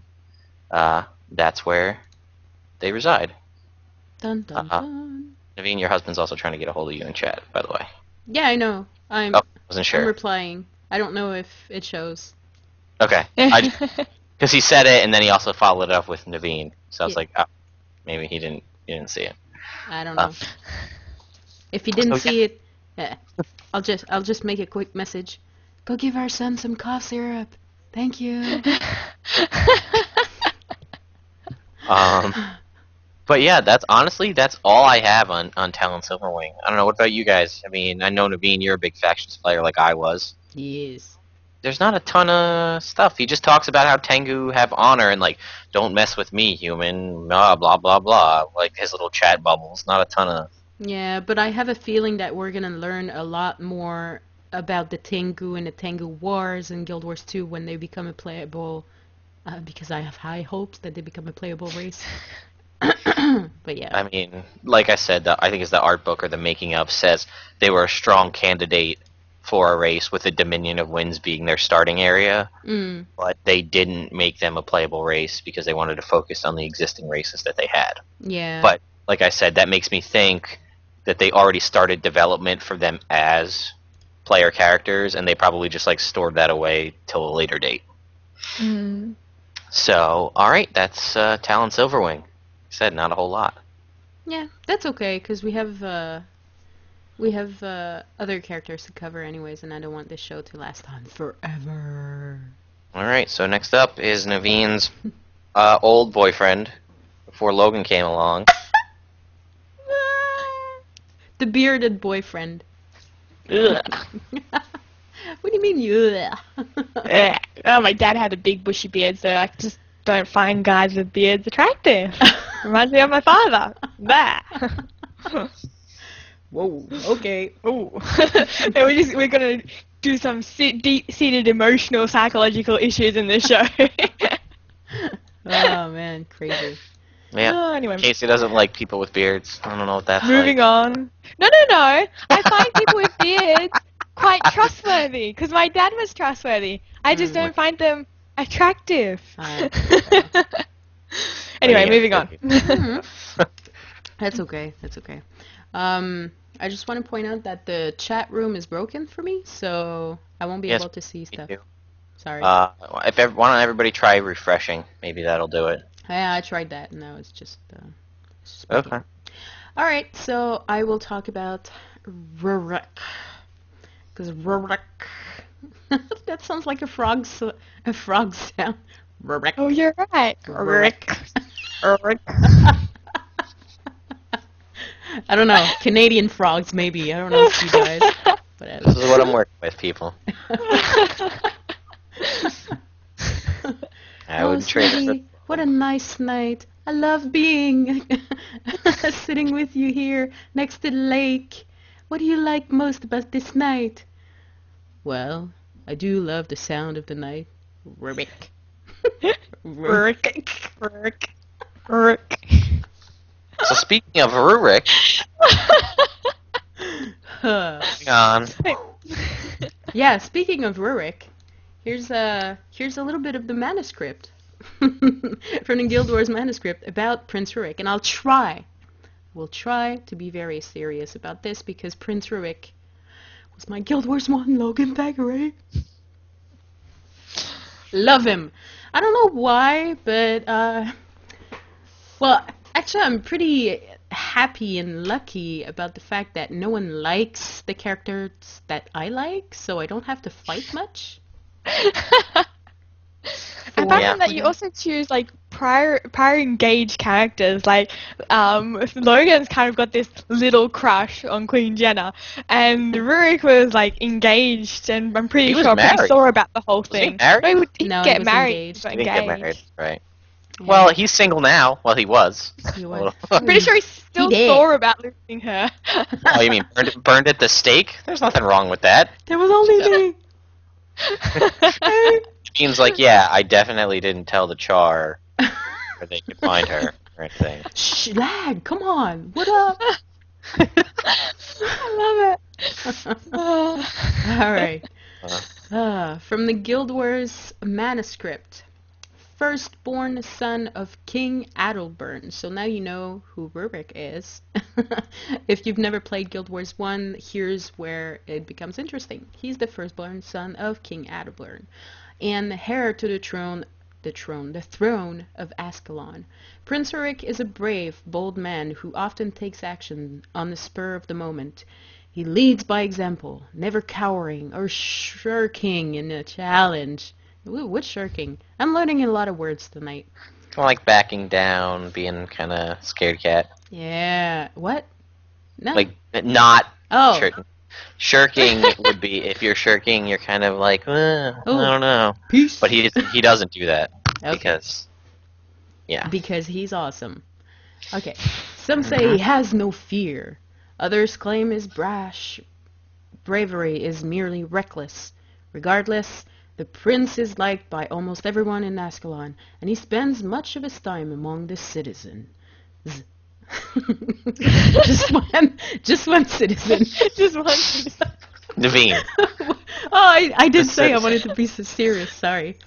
that's where they reside. Dun, dun, dun. Naveen, your husband's also trying to get a hold of you in chat, by the way. Yeah, I know. Wasn't sure. I'm replying. I don't know if it shows. Okay. Because he said it, and then he also followed it up with Naveen. So I was like, oh, maybe he didn't see it. I don't know. If he didn't see it, I'll just make a quick message. Go give our son some cough syrup. Thank you. But yeah, that's all I have on Talon Silverwing. I don't know, what about you guys? I mean, I know, Naveen, you're a big factions player like I was. Yes. There's not a ton of stuff. He just talks about how Tengu have honor and, like, don't mess with me, human, blah, blah, blah, blah. Like, his little chat bubbles. Not a ton of... Yeah, but I have a feeling that we're gonna learn a lot more about the Tengu and the Tengu Wars and Guild Wars 2 when they become a playable... because I have high hopes that they become a playable race. But yeah. I mean, like I said, I think it's the art book or the making of says they were a strong candidate for a race with the Dominion of Winds being their starting area, but they didn't make them a playable race because they wanted to focus on the existing races that they had. Yeah. But, like I said, that makes me think that they already started development for them as player characters, and they probably just, like, stored that away till a later date. So, alright, that's Talon Silverwing. Said not a whole lot. Yeah, that's okay, because we have other characters to cover anyways, and I don't want this show to last on forever. Alright, so next up is Naveen's old boyfriend before Logan came along. The bearded boyfriend. Ugh. What do you mean, ugh? Oh, my dad had a big bushy beard, so I just don't find guys with beards attractive. Reminds me of my father. Bah. Whoa, okay. Ooh. And we're gonna do some deep-seated emotional, psychological issues in this show. Oh man, crazy. Yeah. Oh, anyway. Kaysee doesn't like people with beards. I don't know what that's Moving like. on. No. I find people with beards quite trustworthy, because my dad was trustworthy. I just don't find them attractive. Anyway, moving on. That's okay. I just want to point out that the chat room is broken for me, so I won't be able to see stuff. Too. Sorry. Why don't everybody try refreshing? Maybe that'll do it. Yeah, I tried that, and now it's just Okay. All right, so I will talk about Rurik. Because Rurik... that sounds like a frog sound. Rurik. Oh, you're right. Rurik. I don't know. Canadian frogs, maybe. I don't know if you guys. Whatever. This is what I'm working with, people. I wouldn't trade it. Sweetie, what a nice night. I love being sitting with you here next to the lake. What do you like most about this night? Well, I do love the sound of the night. Rurik. Rurik. So speaking of Rurik, hang on. Yeah, speaking of Rurik, here's a little bit of the manuscript from the Guild Wars manuscript about Prince Rurik, and we'll try to be very serious about this because Prince Rurik was my Guild Wars 1 Logan Thackeray. Love him. I don't know why, but well, actually I'm pretty happy and lucky about the fact that no one likes the characters that I like, so I don't have to fight much. I found that you also choose like prior engaged characters. Like Logan's kind of got this little crush on Queen Jenna, and Rurik was like engaged, and I'm pretty sure pretty sore about the whole thing. Was he married? No, he No, get he was married. engaged. He didn't get married, right? Yeah. Well, he's single now. Well, he was. He was. I'm pretty sure he's still sore about losing her. Oh, you mean burned at the stake? There's nothing wrong with that. There was only me. Means like, yeah, I definitely didn't tell the Char where they could find her or anything. Shh, lag, come on. What up? I love it. All right. From the Guild Wars manuscript. Firstborn son of King Adalbern. So now you know who Rurik is. If you've never played Guild Wars 1, here's where it becomes interesting. He's the firstborn son of King Adalbern and heir to the throne of Ascalon. Prince Rurik is a brave, bold man who often takes action on the spur of the moment. He leads by example, never cowering or shirking in a challenge. Ooh, what's shirking? I'm learning a lot of words tonight. Kind of like backing down, being kind of scared cat. Yeah. What? No. Like, not Oh. shirking. Shirking would be, if you're shirking, you're kind of like, I don't know. Peace. But he doesn't do that. Okay. Because, yeah. Because he's awesome. Okay. Some say he has no fear. Others claim his bravery is merely reckless. Regardless, the prince is liked by almost everyone in Ascalon, and he spends much of his time among the citizens. just one citizen. Just one citizen. Naveen. I did say I wanted to be so serious, sorry.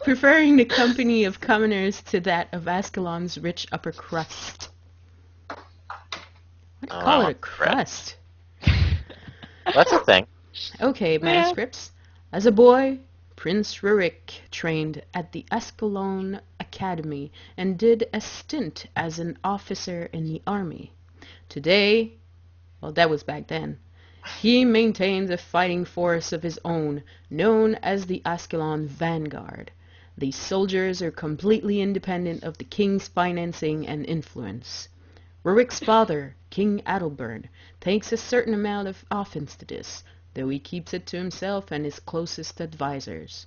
Preferring the company of commoners to that of Ascalon's rich upper crust. Why do you call it a crust? That's a thing. Okay, manuscripts. As a boy, Prince Rurik trained at the Ascalon Academy and did a stint as an officer in the army. Today, well, that was back then, he maintains a fighting force of his own, known as the Ascalon Vanguard. These soldiers are completely independent of the king's financing and influence. Rurik's father, King Adalbern, takes a certain amount of offense to this, though he keeps it to himself and his closest advisors.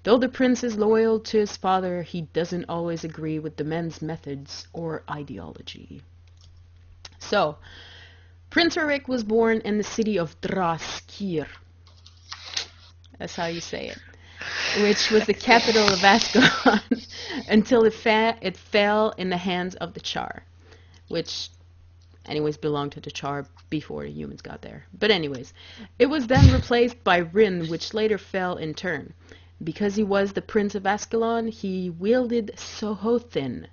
Though the prince is loyal to his father, he doesn't always agree with the men's methods or ideology. So, Prince Rurik was born in the city of Draskir. That's how you say it. Which was the capital of Ascalon until it fell in the hands of the Char. Which, anyways, belonged to the Char before the humans got there. But anyways, it was then replaced by Rin, which later fell in turn. Because he was the Prince of Ascalon, he wielded Sohothin,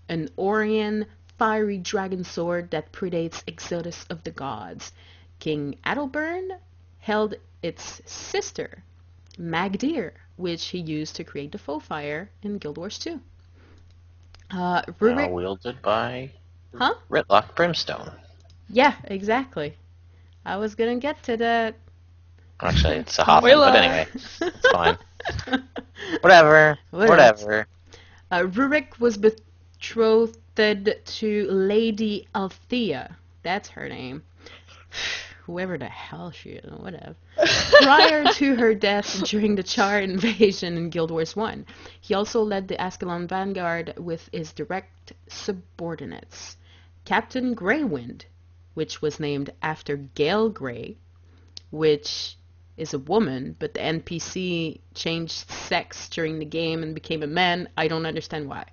an Orion fiery dragon sword that predates Exodus of the Gods. King Adalbern held its sister, Magdir, which he used to create the Foe Fire in Guild Wars 2. Rurik... wielded by... Huh? Ritlock Brimstone. Yeah, exactly. I was gonna get to that. Actually, it's a Hoffman, but anyway, it's fine. Whatever. Rurik was betrothed to Lady Althea. That's her name. Whoever the hell she is, whatever. Prior to her death during the Char invasion in Guild Wars 1, he also led the Ascalon Vanguard with his direct subordinates. Captain Greywind, which was named after Gale Grey, which is a woman, but the NPC changed sex during the game and became a man. I don't understand why.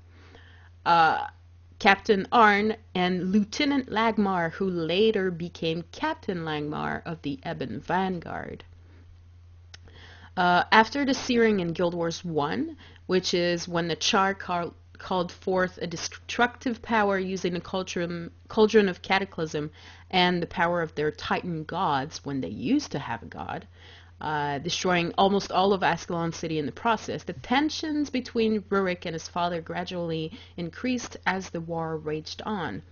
Captain Arn and Lieutenant Lagmar, who later became Captain Langmar of the Ebon Vanguard. After the Searing in Guild Wars 1, which is when the Char called forth a destructive power using the Cauldron of Cataclysm and the power of their Titan gods when they used to have a god, destroying almost all of Ascalon City in the process. The tensions between Rurik and his father gradually increased as the war raged on.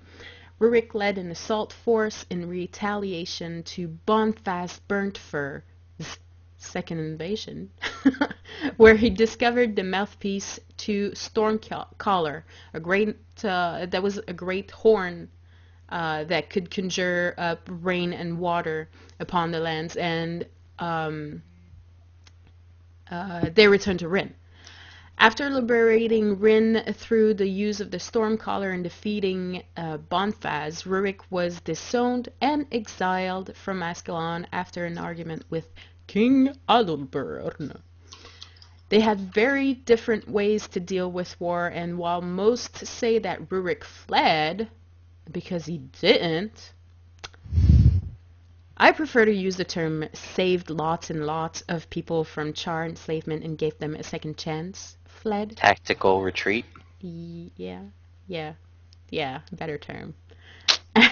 Rurik led an assault force in retaliation to Bonfast Burntfur's second invasion, where he discovered the mouthpiece to Stormcaller, that was a great horn that could conjure up rain and water upon the lands, and they returned to Rin. After liberating Rin through the use of the Stormcaller and defeating Bonfaz, Rurik was disowned and exiled from Ascalon after an argument with King Adalbern. They had very different ways to deal with war, and while most say that Rurik fled, because he didn't, I prefer to use the term saved lots and lots of people from Char enslavement and gave them a second chance. Fled. Tactical retreat. Yeah, better term.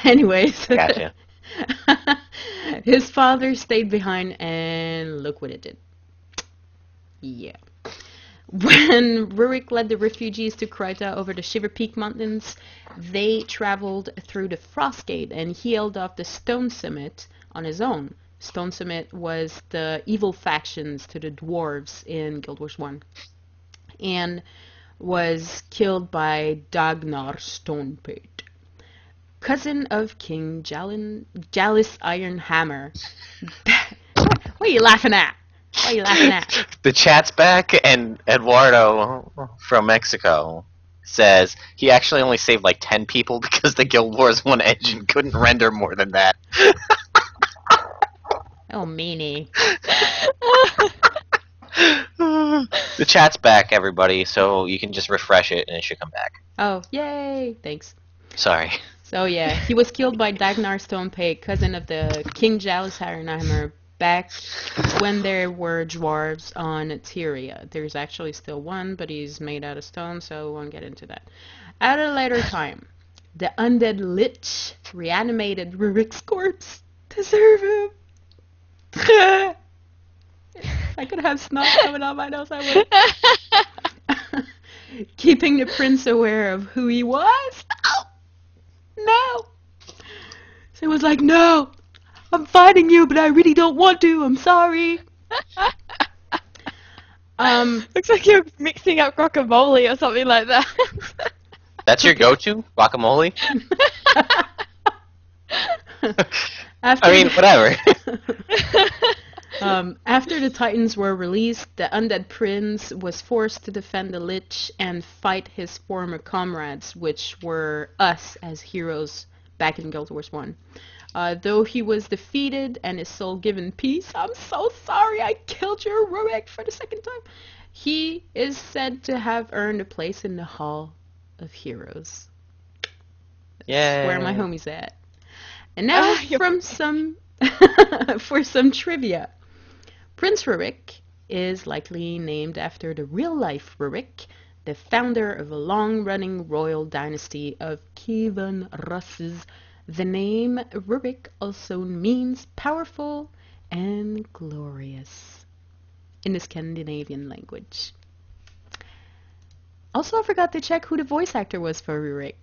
Anyways. Gotcha. His father stayed behind, and look what it did. Yeah. When Rurik led the refugees to Krita over the Shiver Peak Mountains, they traveled through the Frost Gate, and he held off the Stone Summit on his own. Stone Summit was the evil factions to the dwarves in Guild Wars 1, and was killed by Dagnar Stonepate, cousin of King Jalis Ironhammer. What are you laughing at? What are you laughing at? The chat's back, and Eduardo from Mexico says he actually only saved like 10 people because the Guild Wars 1 engine couldn't render more than that. Oh, meanie. The chat's back, everybody, so you can just refresh it and it should come back. Oh, yay! Thanks. Sorry. So yeah, he was killed by Dagnar Stonepate, cousin of the King Jalis Ironhammer, back when there were dwarves on Tyria. There's actually still one, but he's made out of stone, so we won't get into that. At a later time, the undead lich reanimated Rurik's corpse to serve him. If I could have snot coming out my nose, I would. Keeping the prince aware of who he was. No! So he was like, no! I'm fighting you, but I really don't want to. I'm sorry. Looks like you're mixing up guacamole or something like that. That's your go-to? Guacamole? I mean, whatever. After the Titans were released, the undead prince was forced to defend the Lich and fight his former comrades, which were us as heroes back in Guild Wars 1. Though he was defeated and his soul given peace, I'm so sorry I killed your Rurik for the second time. He is said to have earned a place in the Hall of Heroes. Yeah. Where my homies at. And now for some trivia. Prince Rurik is likely named after the real-life Rurik, the founder of a long-running royal dynasty of Kievan Russes. The name Rurik also means powerful and glorious in the Scandinavian language. Also, I forgot to check who the voice actor was for Rurik.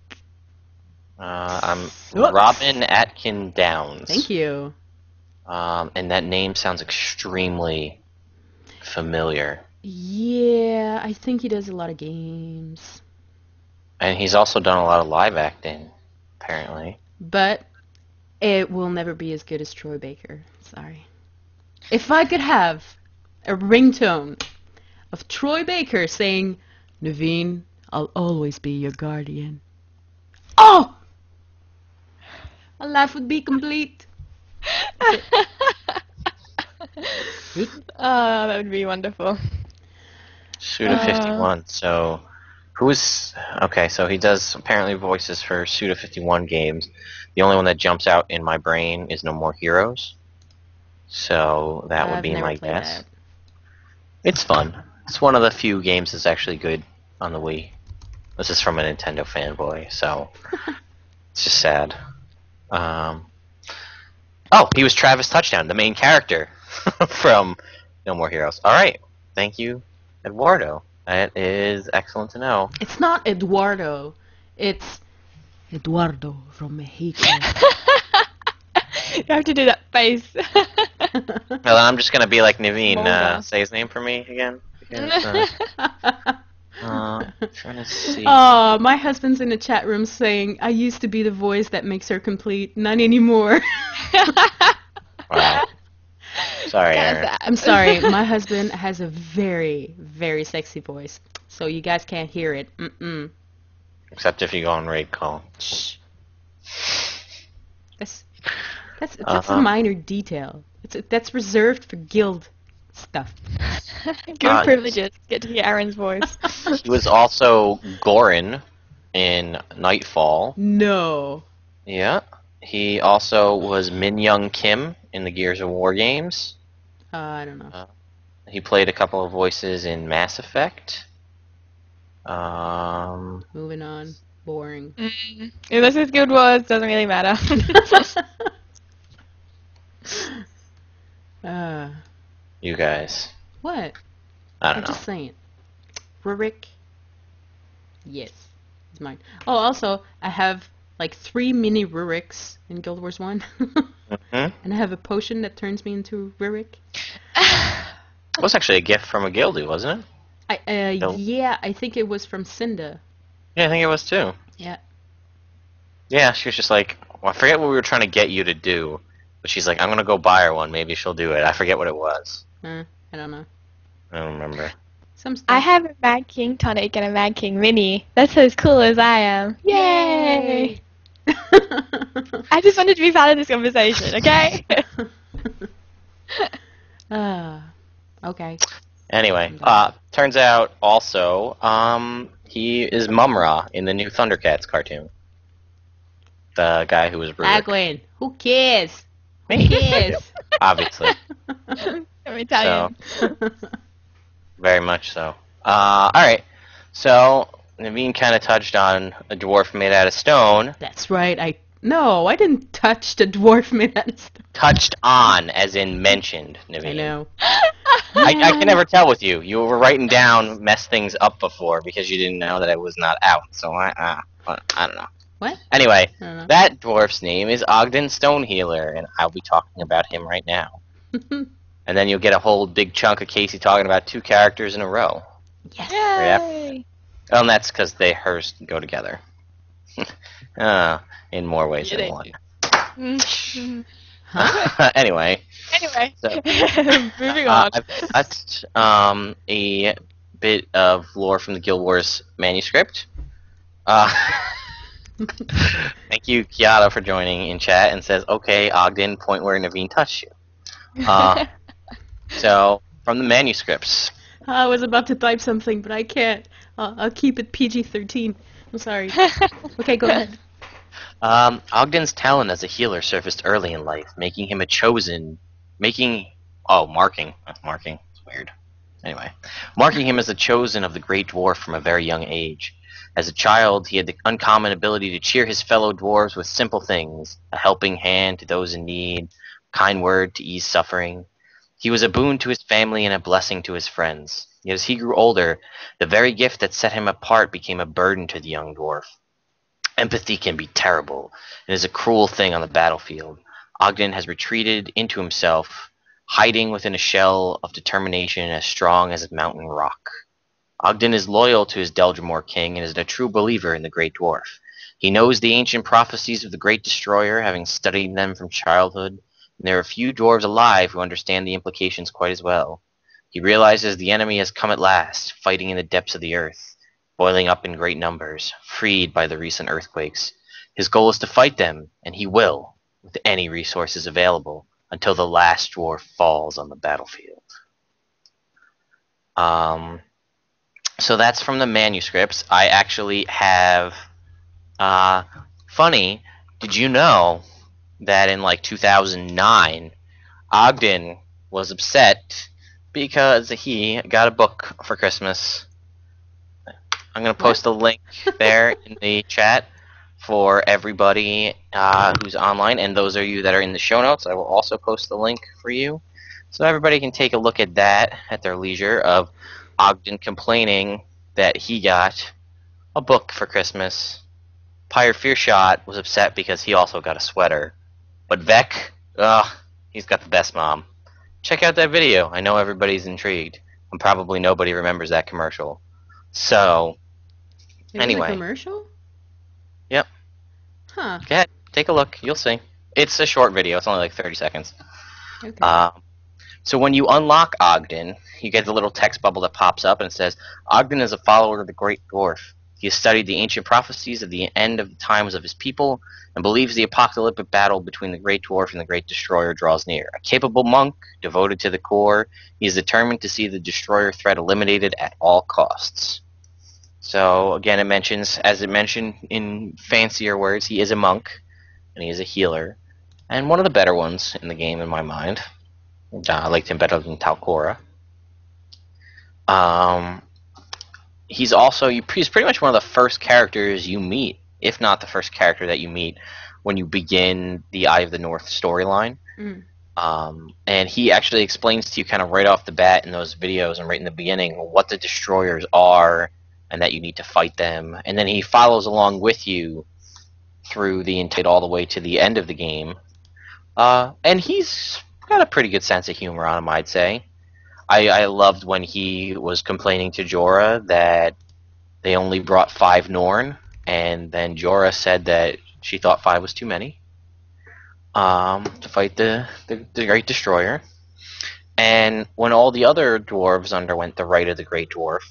I'm Robin Atkin Downs. Thank you. And that name sounds extremely familiar. Yeah, I think he does a lot of games. And he's also done a lot of live acting, apparently. But it will never be as good as Troy Baker. Sorry. If I could have a ringtone of Troy Baker saying, Naveen, I'll always be your guardian. Oh! My life would be complete. Oh, that would be wonderful. Suda51. So, who's... Okay, so he does apparently voices for Suda51 games. The only one that jumps out in my brain is No More Heroes. So, that would be my guess. That. It's fun. It's one of the few games that's actually good on the Wii. This is from a Nintendo fanboy, so... it's just sad. Oh, he was Travis Touchdown, the main character from No More Heroes. Alright, thank you, Eduardo. That is excellent to know. It's not Eduardo. It's Eduardo from Mexico. You have to do that face. Well, then I'm just going to be like Naveen. Say his name for me again. Trying to see. Oh, my husband's in the chat room saying, I used to be the voice that makes her complete. Not anymore. Wow. Sorry, Aaron. I'm sorry. My husband has a very, very sexy voice. So you guys can't hear it. Mm-mm. Except if you go on raid call. Shh. That's a minor detail. That's reserved for guild stuff. Good privileges. Get to hear Aaron's voice. He was also Gorin in Nightfall. No. Yeah. He also was Min Young Kim in the Gears of War games. I don't know. He played a couple of voices in Mass Effect. Moving on. Boring. Unless his Guild Wars, doesn't really matter. You guys. What? I don't I'm know. just saying. Rurik. Yes, it's mine. Oh, also, I have like 3 mini Ruriks in Guild Wars 1. And I have a potion that turns me into Rurik. It was actually a gift from a guildie, wasn't it? Yeah, I think it was from Cinda. Yeah, I think it was too. Yeah. Yeah, she was just like, well, I forget what we were trying to get you to do, but she's like, I'm gonna go buy her one. Maybe she'll do it. I forget what it was. I don't know. I don't remember. Some stuff. I have a Mad King tonic and a Mad King mini. That's as cool as I am. Yay! I just wanted to be part of this conversation, okay? Okay. Anyway, turns out also, he is Mumra in the new Thundercats cartoon. The guy who was Rurik. Lagwyn, who cares? Me. Who cares? Obviously. I'm Italian. Very much so. Alright, so Naveen kind of touched on a dwarf made out of stone. That's right. I didn't touch the dwarf made out of stone. Touched on, as in mentioned, Naveen. I know. I can never tell with you. You were writing down mess things up before because you didn't know that I was not out. So I don't know. What? Anyway, I don't know. that dwarf's name is Ogden Stonehealer, and I'll be talking about him right now. And then you'll get a whole big chunk of Kaysee talking about 2 characters in a row. Yes. Yay! Well, and that's because hers go together. In more ways than one. Anyway. So, Moving on. I've touched a bit of lore from the Guild Wars manuscript. Thank you, Kiata, for joining in chat and says, okay, Ogden, point where Naveen touched you. So, from the manuscripts. I was about to type something, but I can't. I'll keep it PG-13. I'm sorry. Okay, go ahead. Ogden's talent as a healer surfaced early in life, making him a chosen... Marking. It's weird. Anyway. Marking him as the chosen of the Great Dwarf from a very young age. As a child, he had the uncommon ability to cheer his fellow dwarves with simple things, a helping hand to those in need, a kind word to ease suffering. He was a boon to his family and a blessing to his friends. Yet as he grew older, the very gift that set him apart became a burden to the young dwarf. Empathy can be terrible, and is a cruel thing on the battlefield. Ogden has retreated into himself, hiding within a shell of determination as strong as a mountain rock. Ogden is loyal to his Deldrimor king and is a true believer in the Great Dwarf. He knows the ancient prophecies of the Great Destroyer, having studied them from childhood, and there are few dwarves alive who understand the implications quite as well. He realizes the enemy has come at last, fighting in the depths of the earth, boiling up in great numbers, freed by the recent earthquakes. His goal is to fight them, and he will, with any resources available, until the last dwarf falls on the battlefield. So that's from the manuscripts. I actually have... funny, did you know that in like 2009, Ogden was upset because he got a book for Christmas. I'm going to post a link there in the chat for everybody who's online, and those of you that are in the show notes, I will also post the link for you. So everybody can take a look at that at their leisure, of Ogden complaining that he got a book for Christmas. Pyre Fearshot was upset because he also got a sweater. But Vec, he's got the best mom. Check out that video. I know everybody's intrigued. And probably nobody remembers that commercial. So, anyway. A commercial? Yep. Huh. Go ahead, take a look. You'll see. It's a short video. It's only like 30 seconds. Okay. So when you unlock Ogden, you get the little text bubble that pops up and it says, Ogden is a follower of the Great Dwarf. He has studied the ancient prophecies of the end of the times of his people and believes the apocalyptic battle between the Great Dwarf and the Great Destroyer draws near. A capable monk, devoted to the core, he is determined to see the Destroyer threat eliminated at all costs. So again, it mentions, as it mentioned in fancier words, he is a monk and he is a healer, and one of the better ones in the game in my mind. I liked him better than Talcora. He's pretty much one of the first characters you meet, if not the first character that you meet when you begin the Eye of the North storyline. And he actually explains to you kind of right off the bat in those videos and right in the beginning what the destroyers are and that you need to fight them. And then he follows along with you through the entire all the way to the end of the game. And he's got a pretty good sense of humor on him, I'd say. I loved when he was complaining to Jorah that they only brought 5 Norn, and then Jorah said that she thought 5 was too many to fight the Great Destroyer. And when all the other dwarves underwent the rite of the Great Dwarf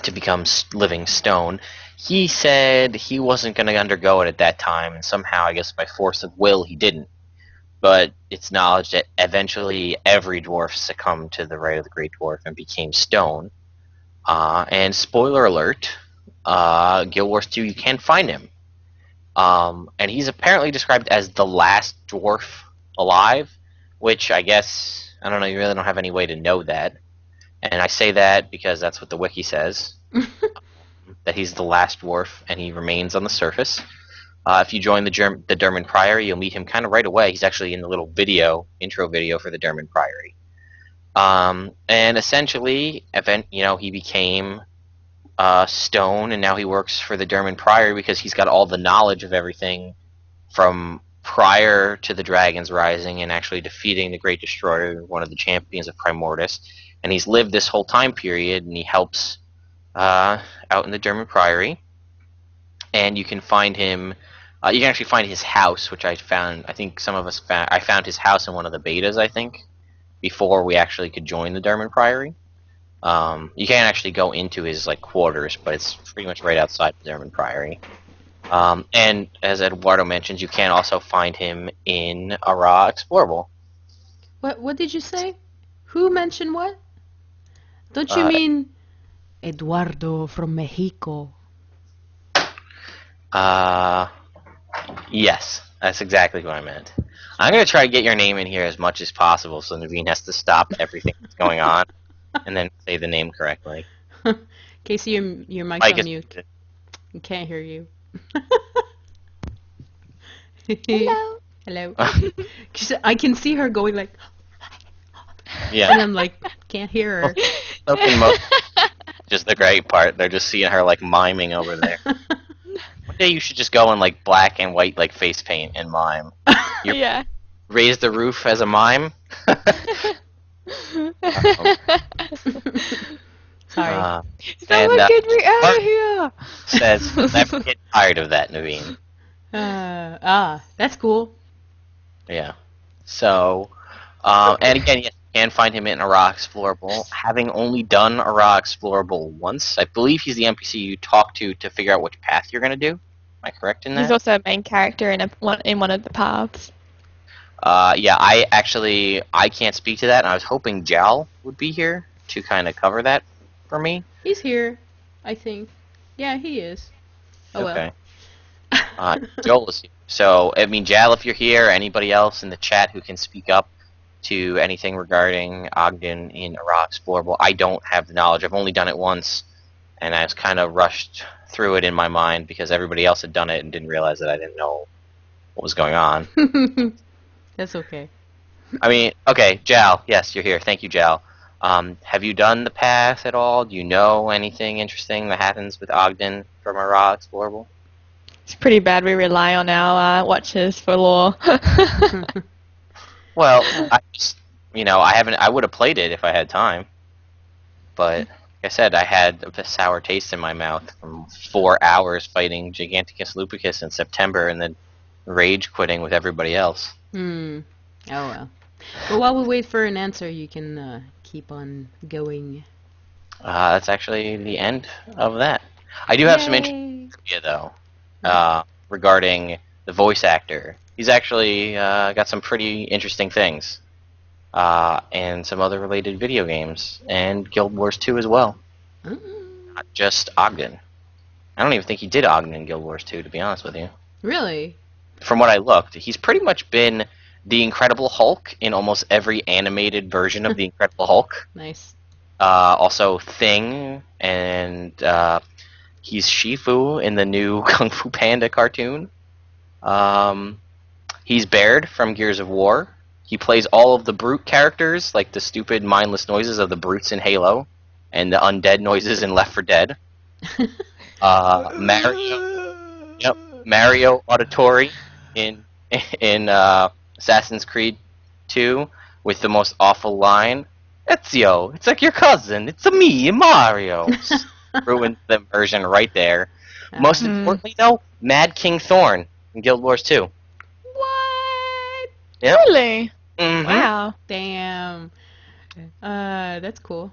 to become living stone, he said he wasn't going to undergo it at that time, and somehow, I guess by force of will, he didn't. But it's knowledge that eventually every dwarf succumbed to the rite of the Great Dwarf and became stone. And spoiler alert, Guild Wars 2, you can find him. And he's apparently described as the last dwarf alive, which I guess, I don't know, you really don't have any way to know that. And I say that because that's what the wiki says, that he's the last dwarf and he remains on the surface. If you join the Derman Priory, you'll meet him kind of right away. He's actually in the little intro video for the Derman Priory. And essentially, he became stone, and now he works for the Derman Priory because he's got all the knowledge of everything from prior to the Dragon's Rising and actually defeating the Great Destroyer, one of the champions of Primordus. And he's lived this whole time period, and he helps out in the Derman Priory. And you can find him. You can actually find his house, which I found. I think some of us found. I found his house in one of the betas, I think, before we actually could join the Derman Priory. You can't actually go into his quarters, but it's pretty much right outside the Derman Priory. And as Eduardo mentions, you can also find him in a raw explorable. What did you say? Who mentioned what? Don't you mean Eduardo from Mexico? Yes, that's exactly what I meant. I'm going to try to get your name in here as much as possible so Naveen has to stop everything that's going on and then say the name correctly. Kaysee, your mic's on mute. We can't hear you. Hello. Hello. I can see her going like... Yeah. And I'm like, can't hear her. Just the great part. They're just seeing her miming over there. One day you should just go in black and white face paint and mime. Yeah. Raise the roof as a mime. Sorry. Someone get me out of here. Says, never get tired of that, Naveen. That's cool. Yeah. So, and again, yes, you can find him in a raw explorable. Having only done a raw explorable once, I believe he's the NPC you talk to figure out which path you're going to do. Am I correct in that? He's also a main character in one of the paths. Yeah, I can't speak to that, and I was hoping Jal would be here to kind of cover that for me. He's here, I think. Yeah, he is. Oh, okay. Well. Joel is here. So, Jal, if you're here, anybody else in the chat who can speak up to anything regarding Ogden in a raw explorable, I don't have the knowledge. I've only done it once, and I was kind of rushed through it in my mind because everybody else had done it and didn't realize that I didn't know what was going on. That's okay. Okay, Jal, yes, you're here. Thank you, Jal. Have you done the path at all? Do you know anything interesting that happens with Ogden from a raw explorable? It's pretty bad. We rely on our watchers for lore. Well, I would have played it if I had time. But, like I said, I had a sour taste in my mouth from 4 hours fighting Giganticus Lupicus in September and then rage quitting with everybody else. Oh well. But while we wait for an answer, you can keep on going. That's actually the end of that. I do have some interesting trivia, though, regarding the voice actor. He's actually got some pretty interesting things, and some other related video games, and Guild Wars 2 as well. Not just Ogden. I don't even think he did Ogden in Guild Wars 2, to be honest with you. Really? From what I looked, he's pretty much been the Incredible Hulk in almost every animated version of the Incredible Hulk. Nice. Also Thing, and he's Shifu in the new Kung Fu Panda cartoon. He's Baird from Gears of War. He plays all of the brute characters, like the stupid mindless noises of the brutes in Halo, and the undead noises in Left 4 Dead. Mario Auditory in Assassin's Creed 2 with the most awful line, Ezio, it's like your cousin, it's me, Mario. Ruined the version right there. Most importantly, though, Mad King Thorn in Guild Wars 2. What? Yep. Really? Mm-hmm. Wow. Damn. That's cool.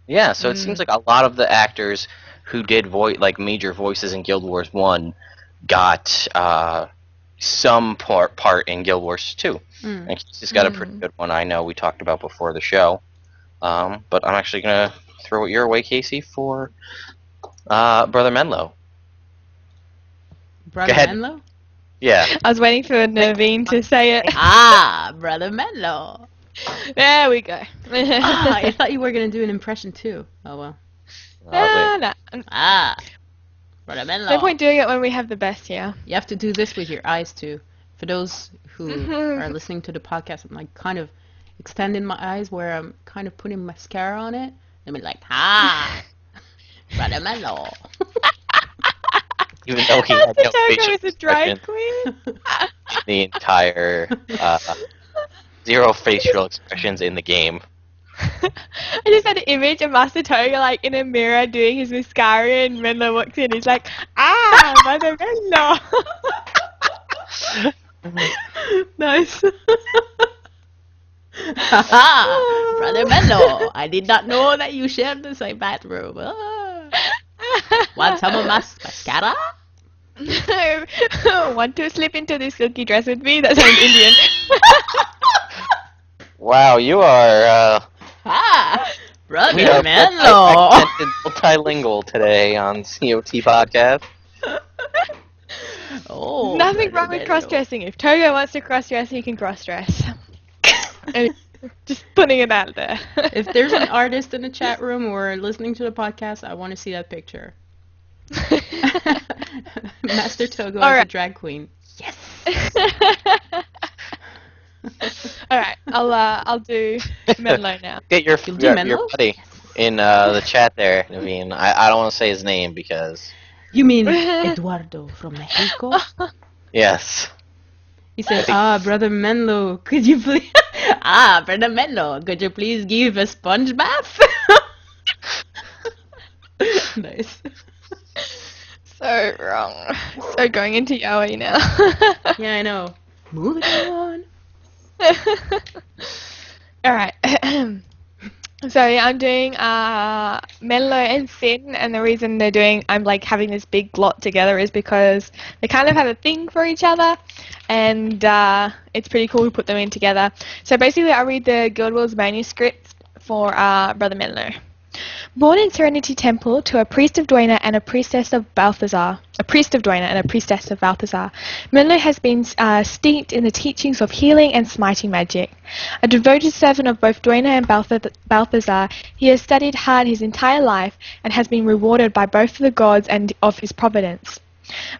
Yeah, so it seems like a lot of the actors who did major voices in Guild Wars 1 got some part in Guild Wars 2. And he's just got a pretty good one I know we talked about before the show. But I'm actually going to throw it your way, Kaysee, for Brother Mhenlo. Brother Mhenlo? Yeah. I was waiting for Naveen to say it. Brother Mhenlo. There we go. I thought you were going to do an impression too. Oh, well. No. Brother Mhenlo. No point doing it when we have the best here. You have to do this with your eyes too. For those who are listening to the podcast, I'm like kind of extending my eyes where I'm kind of putting mascara on it. And be like, Brother Mhenlo. Even though he had no facial is a drag expression, queen. the entire 0 facial expressions in the game. I just had an image of Master Togo like in a mirror doing his mascara, and Mhenlo walks in. He's like, Brother Mhenlo. Nice. Brother Mhenlo, I did not know that you shared the same bathroom. Want some of my mascara? Want to slip into this silky dress with me? That sounds Indian. Wow, you are Brother we are Mhenlo. multilingual today on COT Podcast. Nothing wrong with cross-dressing. If Togo wants to cross-dress, he can cross-dress. Just putting it out there. If there's an artist in the chat room or listening to the podcast, I want to see that picture. Master Togo as a drag queen. Yes. All right, I'll do Mhenlo now. Get your buddy in the chat there. Naveen. I don't want to say his name because. You mean Eduardofrommexico? Yes. He said, Brother Mhenlo, could you please... Brother Mhenlo, could you please give a sponge bath? Nice. So wrong. So going into yaoi now. Yeah, I know. Moving on. Alright. So yeah, I'm doing Mhenlo and Cynn, and the reason I'm like having this big lot together is because they kind of have a thing for each other, and it's pretty cool to put them in together. So basically I read the Guild Wars manuscript for Brother Mhenlo. Born in Serenity Temple to a priest of Dwayna and a priestess of Balthazar, Mhenlo has been steeped in the teachings of healing and smiting magic. A devoted servant of both Dwayna and Balthazar, he has studied hard his entire life and has been rewarded by both the gods and of his providence.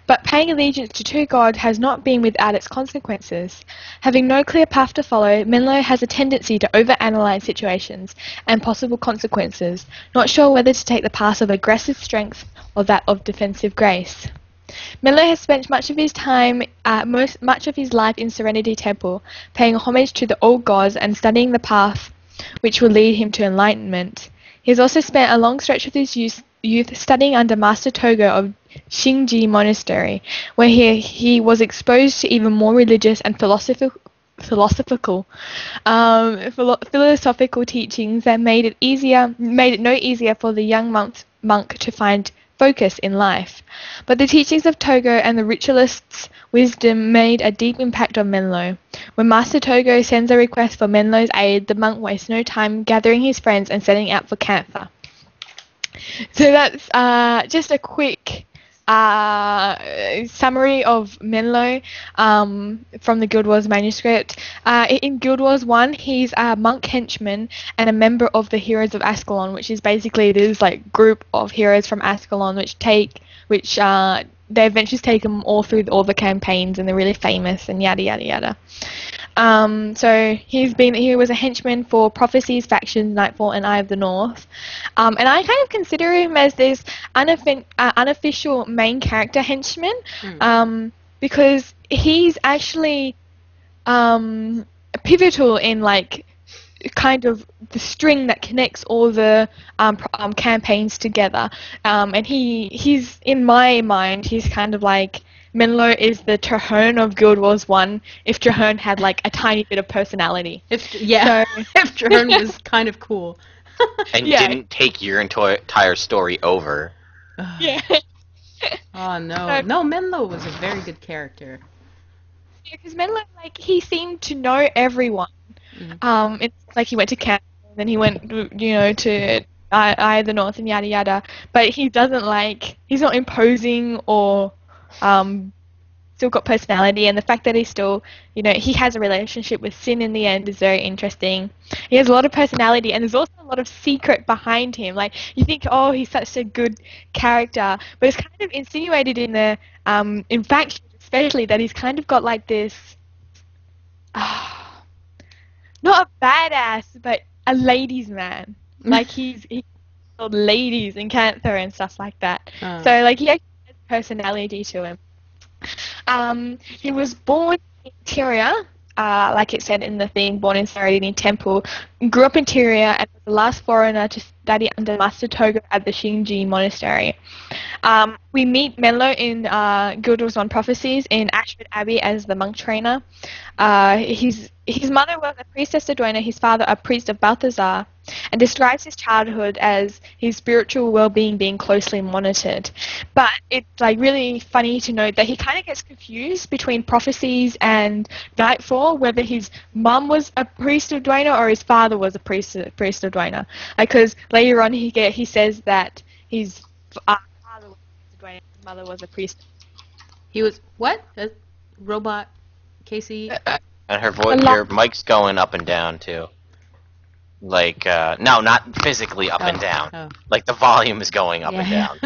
But paying allegiance to two gods has not been without its consequences. Having no clear path to follow, Mhenlo has a tendency to overanalyze situations and possible consequences, not sure whether to take the path of aggressive strength or that of defensive grace. Mhenlo has spent much of his life in Serenity Temple, paying homage to the old gods and studying the path which will lead him to enlightenment. He has also spent a long stretch of his youth studying under Master Togo of Shingji Monastery, where he was exposed to even more religious and philosophical teachings that made it no easier for the young monk to find focus in life. But the teachings of Togo and the ritualist's wisdom made a deep impact on Mhenlo. When Master Togo sends a request for Mhenlo's aid, the monk wastes no time gathering his friends and setting out for Camphor. So that's just a quick summary of Mhenlo from the Guild Wars manuscript. In Guild Wars 1, he's a monk henchman and a member of the Heroes of Ascalon, which is basically this like group of heroes from Ascalon their adventures take them all through all the campaigns, and they're really famous and yada yada yada. So he was a henchman for Prophecies, Factions, Nightfall, and Eye of the North. And I kind of consider him as this unofficial main character henchman, because he's actually pivotal in like kind of the string that connects all the campaigns together. And he's in my mind, he's kind of like Mhenlo is the Traherne of Guild Wars 1 if Traherne had like a tiny bit of personality. If Traherne was kind of cool. And didn't take your entire story over. Yeah. Oh no. No, Mhenlo was a very good character. Yeah, because Mhenlo, like, he seemed to know everyone. It's like he went to camp, and then he went, to Eye of the North and yada yada. But he doesn't he's not imposing or still got personality, and the fact that he still, he has a relationship with Cynn in the end is very interesting. He has a lot of personality, and there's also a lot of secret behind him. Like, you think, oh, he's such a good character, but it's kind of insinuated in the in Factions especially that he's kind of got like this, not a badass, but a ladies' man. Like he called ladies in Canther and stuff like that. So like he actually has personality to him. He was born in Tyria, like it said in the thing, born in Saradini Temple, grew up in Tyria, and was the last foreigner to study under Master Togo at the Shinji Monastery. We meet Mhenlo in Guild Wars 1 Prophecies in Ashford Abbey as the monk trainer. His mother was a priestess of Duena, his father a priest of Balthazar, and describes his childhood as his spiritual well-being being closely monitored. But it's like really funny to note that he kind of gets confused between Prophecies and Nightfall, whether his mum was a priest of Duena or his father was a priest of Duena. Because later on he says that his father was a Duena, his mother was a priest. He was what? A robot, Kaysee. And her voice, your mic's going up and down too. Like, no, not physically up and down. Oh. Like the volume is going up and down.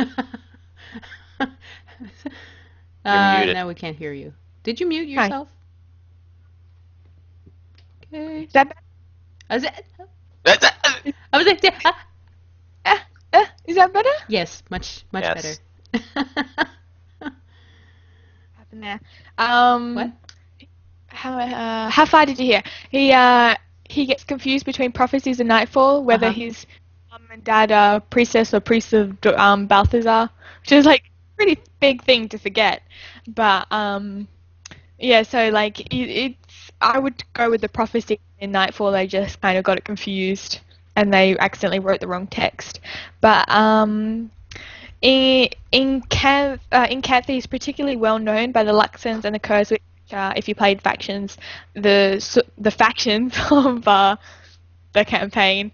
You're muted. Now we can't hear you. Did you mute yourself? Okay. Is that better? Is that better? Yes, much better. Happened there. What? How far did you hear? He gets confused between Prophecies and Nightfall, whether his mum and dad are priestess or priest of Balthazar, which is like a pretty big thing to forget. But yeah, so like I would go with the Prophecy in Nightfall. They just kind of got it confused and they accidentally wrote the wrong text. But in Canthe, he's particularly well known by the Luxons and the Kurz, which if you played Factions, the factions of the campaign.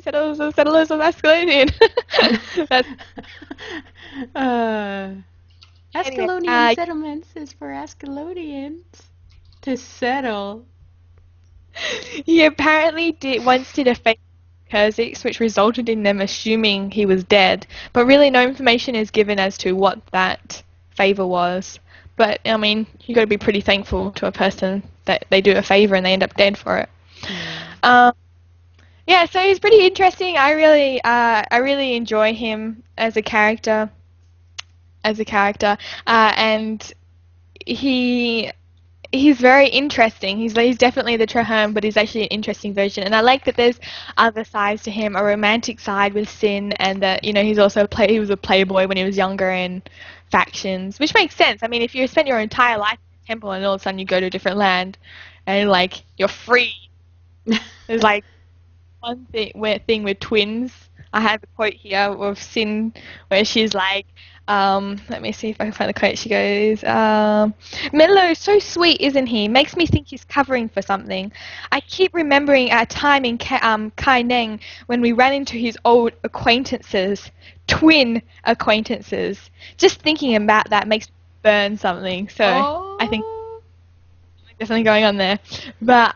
Settlers of Ascalonian. Ascalonian settlements is for Ascalonians to settle. He apparently once did a fake Kurzix, which resulted in them assuming he was dead, but really no information is given as to what that favor was. But I mean, you got to be pretty thankful to a person that they do a favor and they end up dead for it. Yeah, so he's pretty interesting. I really enjoy him as a character. And he's very interesting. He's definitely the Traherne, but he's actually an interesting version. And I like that there's other sides to him, a romantic side with Cynn, and that he's also he was a playboy when he was younger in Factions, which makes sense. I mean, if you spend your entire life in a temple and all of a sudden you go to a different land and like you're free, there's like one thing with twins. I have a quote here of Cynn where she's like, let me see if I can find the quote. She goes, Mhenlo is so sweet, isn't he? Makes me think he's covering for something. I keep remembering our time in Kai Neng when we ran into his old acquaintances, twin acquaintances. Just thinking about that makes me burn something. So I think definitely going on there. But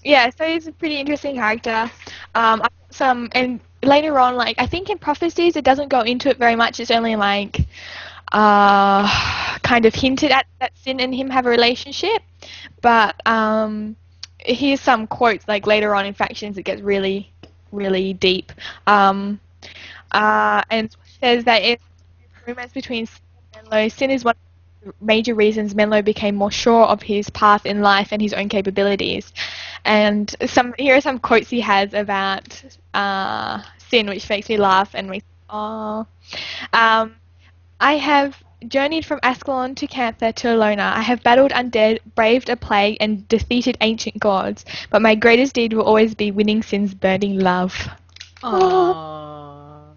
yeah, so he's a pretty interesting character. And later on, like I think in Prophecies it doesn't go into it very much. It's only like kind of hinted at that Cynn and him have a relationship, but here's some quotes, like later on in Factions it gets really, really deep, and says that it's romance between Cynn and Mhenlo. Cynn is one of the major reasons Mhenlo became more sure of his path in life and his own capabilities. And here are some quotes he has about Cynn, which makes me laugh and makes I have journeyed from Ascalon to Cantha to Alona. I have battled undead, braved a plague, and defeated ancient gods. But my greatest deed will always be winning Cynn's burning love. Aww.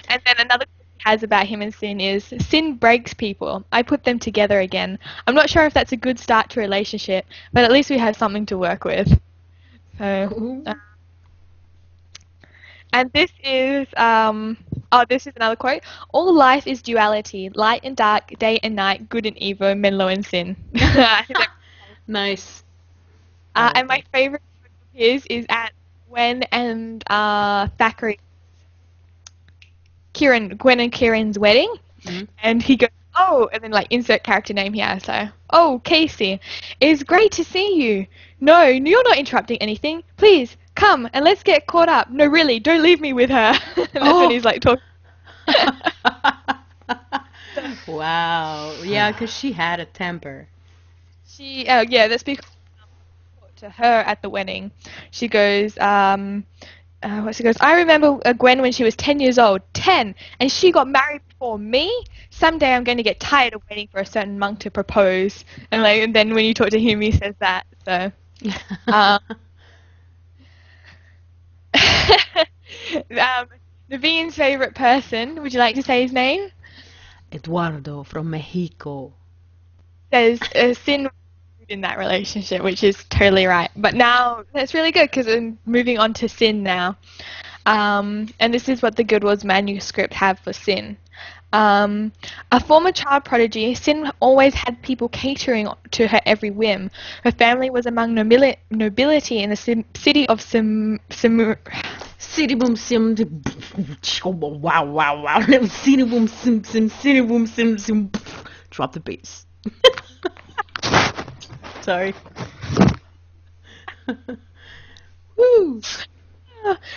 And then another quote he has about him and Cynn is, Cynn breaks people. I put them together again. I'm not sure if that's a good start to a relationship, but at least we have something to work with. So, and this is another quote. All life is duality, light and dark, day and night, good and evil, Mhenlo and Cynn. Nice. And my favorite quote of his is at Gwen and Thackeray, Gwen and Kieran's wedding, and he goes, oh, and then like insert character name here, so, oh, Kaysee, it's great to see you. No, you're not interrupting anything. Please, come and let's get caught up. No, really, don't leave me with her. And that's when he's like talking. Wow. Yeah, because she had a temper. That's because to her at the wedding. She goes, I remember Gwen when she was 10 years old. 10! And she got married before me? Someday I'm going to get tired of waiting for a certain monk to propose. And then when you talk to him, he says that. So, Naveen's favourite person, would you like to say his name? Eduardofrommexico. Says Cynn in that relationship, which is totally right. But now that's really good because I'm moving on to Cynn now. And this is what the Guild Wars manuscript have for Cynn. A former child prodigy, Cynn always had people catering to her every whim. Her family was among nobility in the city of City boom sim. Wow, wow, wow. City boom sim sim. City boom sim sim. Drop the bass. Sorry. Woo.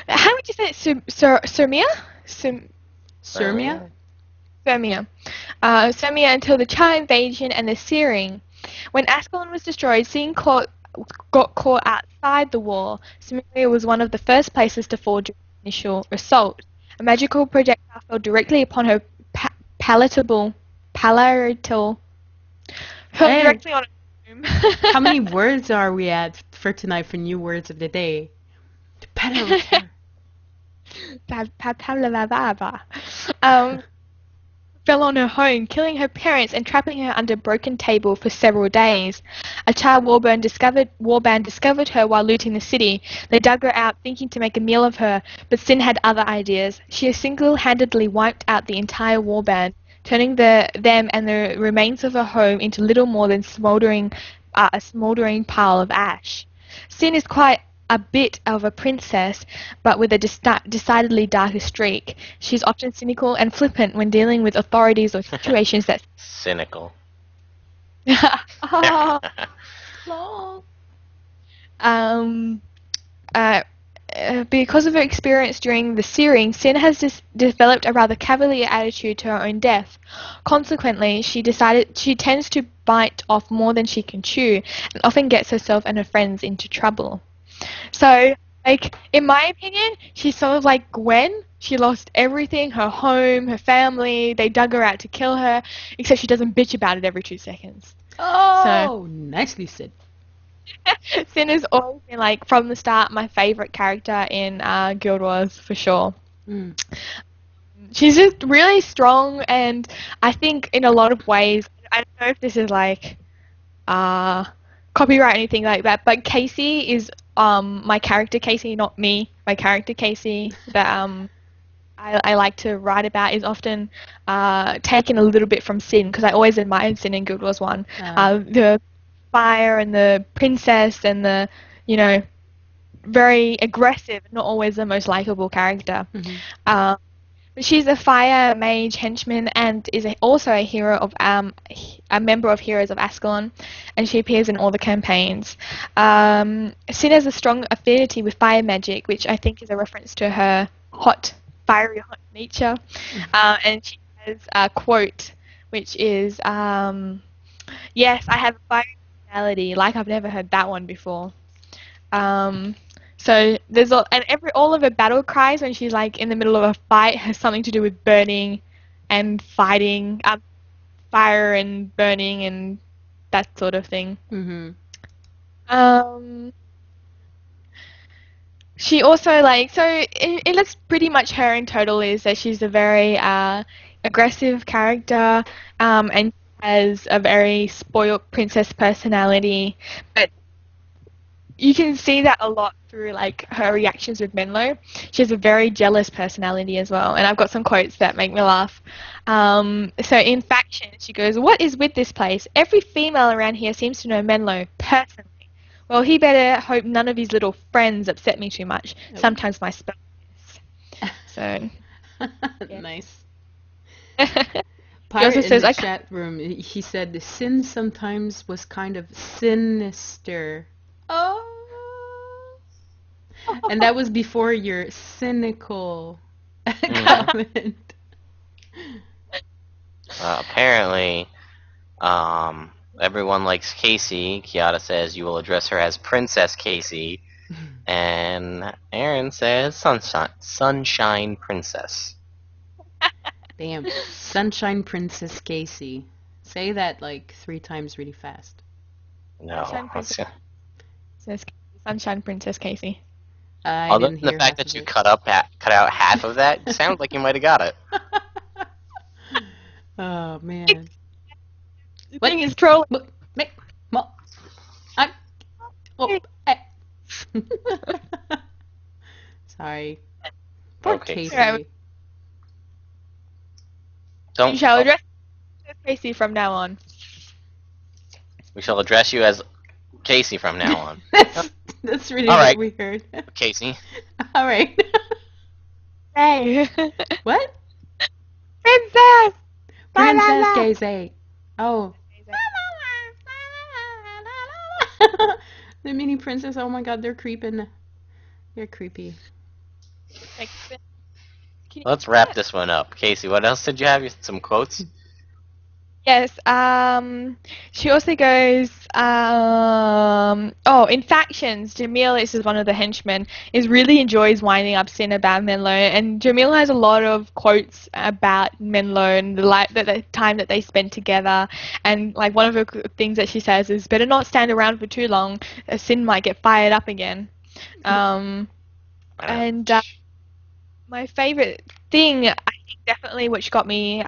How would you say it? Sirmia? Sirmia? Sirmia. Sirmia until the Char invasion and the Searing. When Ascalon was destroyed, Cynn got caught outside the wall. Sirmia was one of the first places to fall during the initial assault. A magical projectile fell directly upon her palatal. Directly on her room. How many words are we at for tonight for new words of the day? Fell on her home, killing her parents and trapping her under a broken table for several days. A child warband discovered her while looting the city. They dug her out, thinking to make a meal of her, but Cynn had other ideas. She single-handedly wiped out the entire warband, turning them and the remains of her home into little more than a smouldering pile of ash. Cynn is quite a bit of a princess, but with a decidedly darker streak. She's often cynical and flippant when dealing with authorities or situations that... Cynical. Because of her experience during the Searing, Cynn has developed a rather cavalier attitude to her own death. Consequently, she tends to bite off more than she can chew, and often gets herself and her friends into trouble. So, like, in my opinion, she's sort of like Gwen. She lost everything, her home, her family. They dug her out to kill her, except she doesn't bitch about it every 2 seconds. Oh, nicely said. Cynn has always been, like, from the start, my favourite character in Guild Wars, for sure. She's just really strong, and I think in a lot of ways, I don't know if this is, like, copyright or anything like that, but Kaysee is my character Kaysee, not me. My character Kaysee that I like to write about is often taken a little bit from Cynn, because I always admired Cynn in Guild Wars 1. The fire and the princess and the, you know, very aggressive, not always the most likable character. She's a fire mage henchman and is also a hero of a member of Heroes of Ascalon, and she appears in all the campaigns. Cynn has a strong affinity with fire magic, which I think is a reference to her fiery hot nature. And she has a quote, which is, "Yes, I have a fiery personality, like I've never heard that one before." So there's all of her battle cries when she's like in the middle of a fight has something to do with burning and fighting, fire and burning and that sort of thing. She also it looks pretty much her in total is that she's a very aggressive character and has a very spoiled princess personality, but you can see that a lot through like her reactions with Mhenlo. She has a very jealous personality as well, and I've got some quotes that make me laugh. So in Faction, she goes, "What is with this place? Every female around here seems to know Mhenlo personally. Well, he better hope none of his little friends upset me too much. Sometimes my spell is." So nice. Pirate Also in says, the chat room, he said the Cynn sometimes was kind of sinister. Oh. And that was before your cynical comment. Apparently, everyone likes Kaysee. Kiata says you will address her as Princess Kaysee. And Aaron says Sunshine Princess. Damn. Sunshine Princess Kaysee. Say that like 3 times really fast. No. Sunshine Princess Kaysee. Other than the fact that you cut out half of that, it sounds like you might have got it. Oh man. The thing is trolling. Sorry. Okay. Kaysee. You shall address Kaysee from now on. We shall address you as Kaysee from now on. That's really what we heard. Kaysee. Alright. Hey. What? Princess! Princess Kaysee. Oh. The mini princess, oh my god, they're creeping. They're creepy. Let's wrap this one up. Kaysee, what else did you have? Some quotes? Yes, she also goes, in Factions, Jamil, this is one of the henchmen, really enjoys winding up Cynn about Mhenlo, and Jamil has a lot of quotes about Mhenlo and the time that they spent together, and like one of the things that she says is, better not stand around for too long, Cynn might get fired up again. And my favorite thing, I think definitely which got me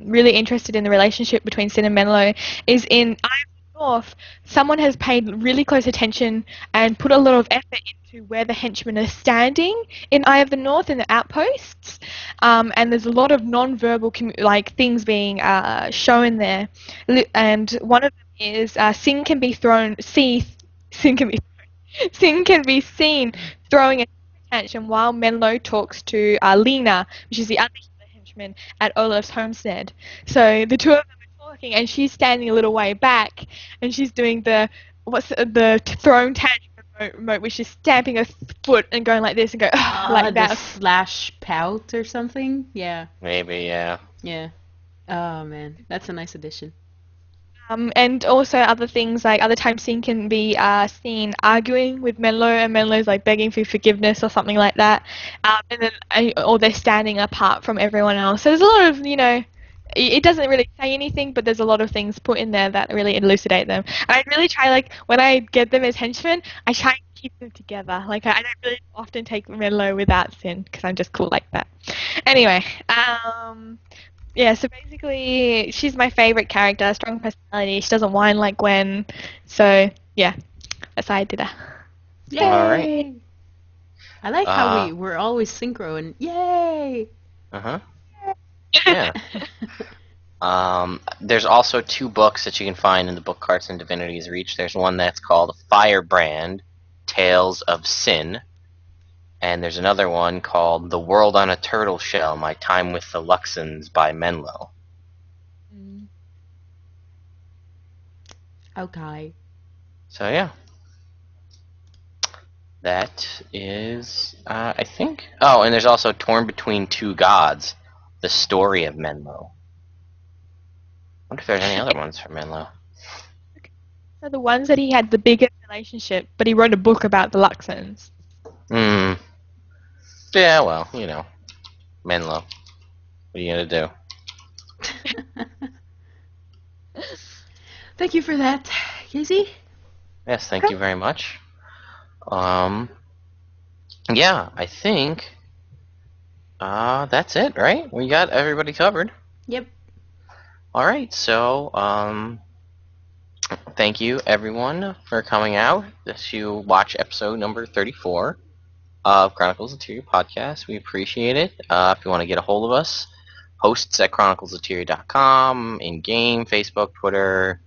really interested in the relationship between Cynn and Mhenlo is in Eye of the North. Someone has paid really close attention and put a lot of effort into where the henchmen are standing in Eye of the North in the outposts, and there's a lot of non-verbal things being shown there, and one of them is Cynn can be seen throwing a and while Mhenlo talks to Lena, which is the other henchman at Olaf's homestead. So the two of them are talking, and she's standing a little way back, and she's doing the thrown tantrum remote, which is stamping her foot and going like this and go like that. The slash pout or something? Yeah. Maybe, yeah. Yeah. Oh man, that's a nice addition. And also other things like other times Cynn can be seen arguing with Mhenlo, and Menlo's like begging for forgiveness or something like that, and then or they're standing apart from everyone else. So there's a lot of it doesn't really say anything, but there's a lot of things put in there that really elucidate them. And I really try when I get them as henchmen, I try and keep them together. I don't really often take Mhenlo without Cynn because I'm just cool like that. Anyway, yeah, so basically, she's my favorite character, strong personality. She doesn't whine like Gwen. So, yeah, that's how I did her. Yay! All right. I like how we're always synchro and yay! Uh-huh. Yeah. There's also 2 books that you can find in the book Carts and Divinity's Reach. There's one that's called Firebrand, Tales of Cynn. And there's another one called The World on a Turtle Shell, My Time with the Luxons by Mhenlo. Okay. So yeah. That is, I think... Oh, and there's also Torn Between Two Gods, The Story of Mhenlo. I wonder if there's any other ones for Mhenlo. So the ones that he had the biggest relationship, but he wrote a book about the Luxons. Hmm. Yeah, well, you know. Mhenlo. What are you gonna do? Thank you for that, Kaysee. Yes, thank you very much. Yeah, I think that's it, right? We got everybody covered. Yep. All right, so thank you everyone for coming out to watch episode number 34 of Chronicles of Tyria podcast. We appreciate it. If you want to get a hold of us, hosts at chroniclesoftyria.com, in-game, Facebook, Twitter,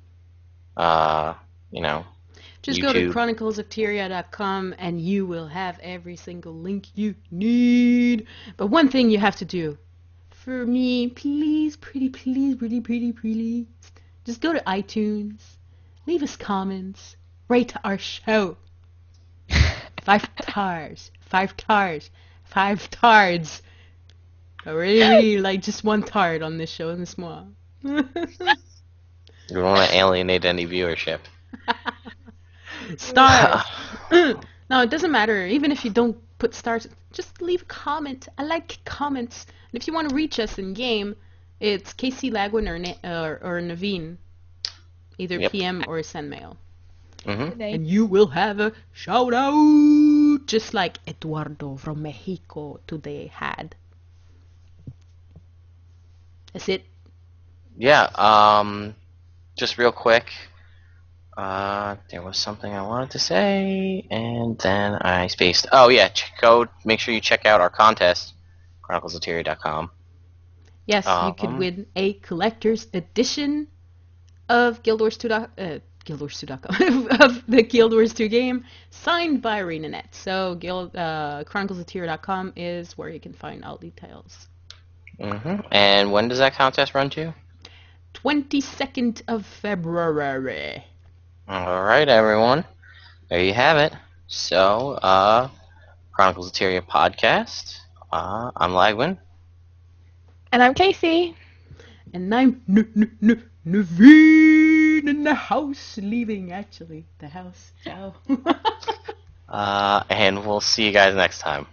you know, Just YouTube. go to chroniclesoftyria.com and you will have every single link you need. But one thing you have to do, for me, please, please, just go to iTunes, leave us comments, rate our show. 5 stars, 5 stars, 5 stars. I really like just 1 tard on this show this month. You don't want to alienate any viewership. Stars. No, it doesn't matter. Even if you don't put stars, just leave a comment. I like comments. And if you want to reach us in game, it's Kaysee, Lagwyn, or Naveen. Either Yep. PM or send mail. Mm-hmm. And you will have a shout out, just like Eduardofrommexico today had. That's it. Yeah, just real quick, there was something I wanted to say, and then I spaced. Oh yeah, go make sure you check out our contest, chroniclesoftyria.com. Yes, you could win a collector's edition of Guild Wars 2. Guildwars2.com of the Guild Wars 2 game, signed by ArenaNet. So chroniclesoftyria.com is where you can find all details. Mm-hmm. And when does that contest run to? 22nd of February. All right, everyone. There you have it. So, Chronicles of Tyria podcast. I'm Lagwyn. And I'm Kaysee. And I'm Naveen in the house, leaving actually the house. Ciao. And we'll see you guys next time.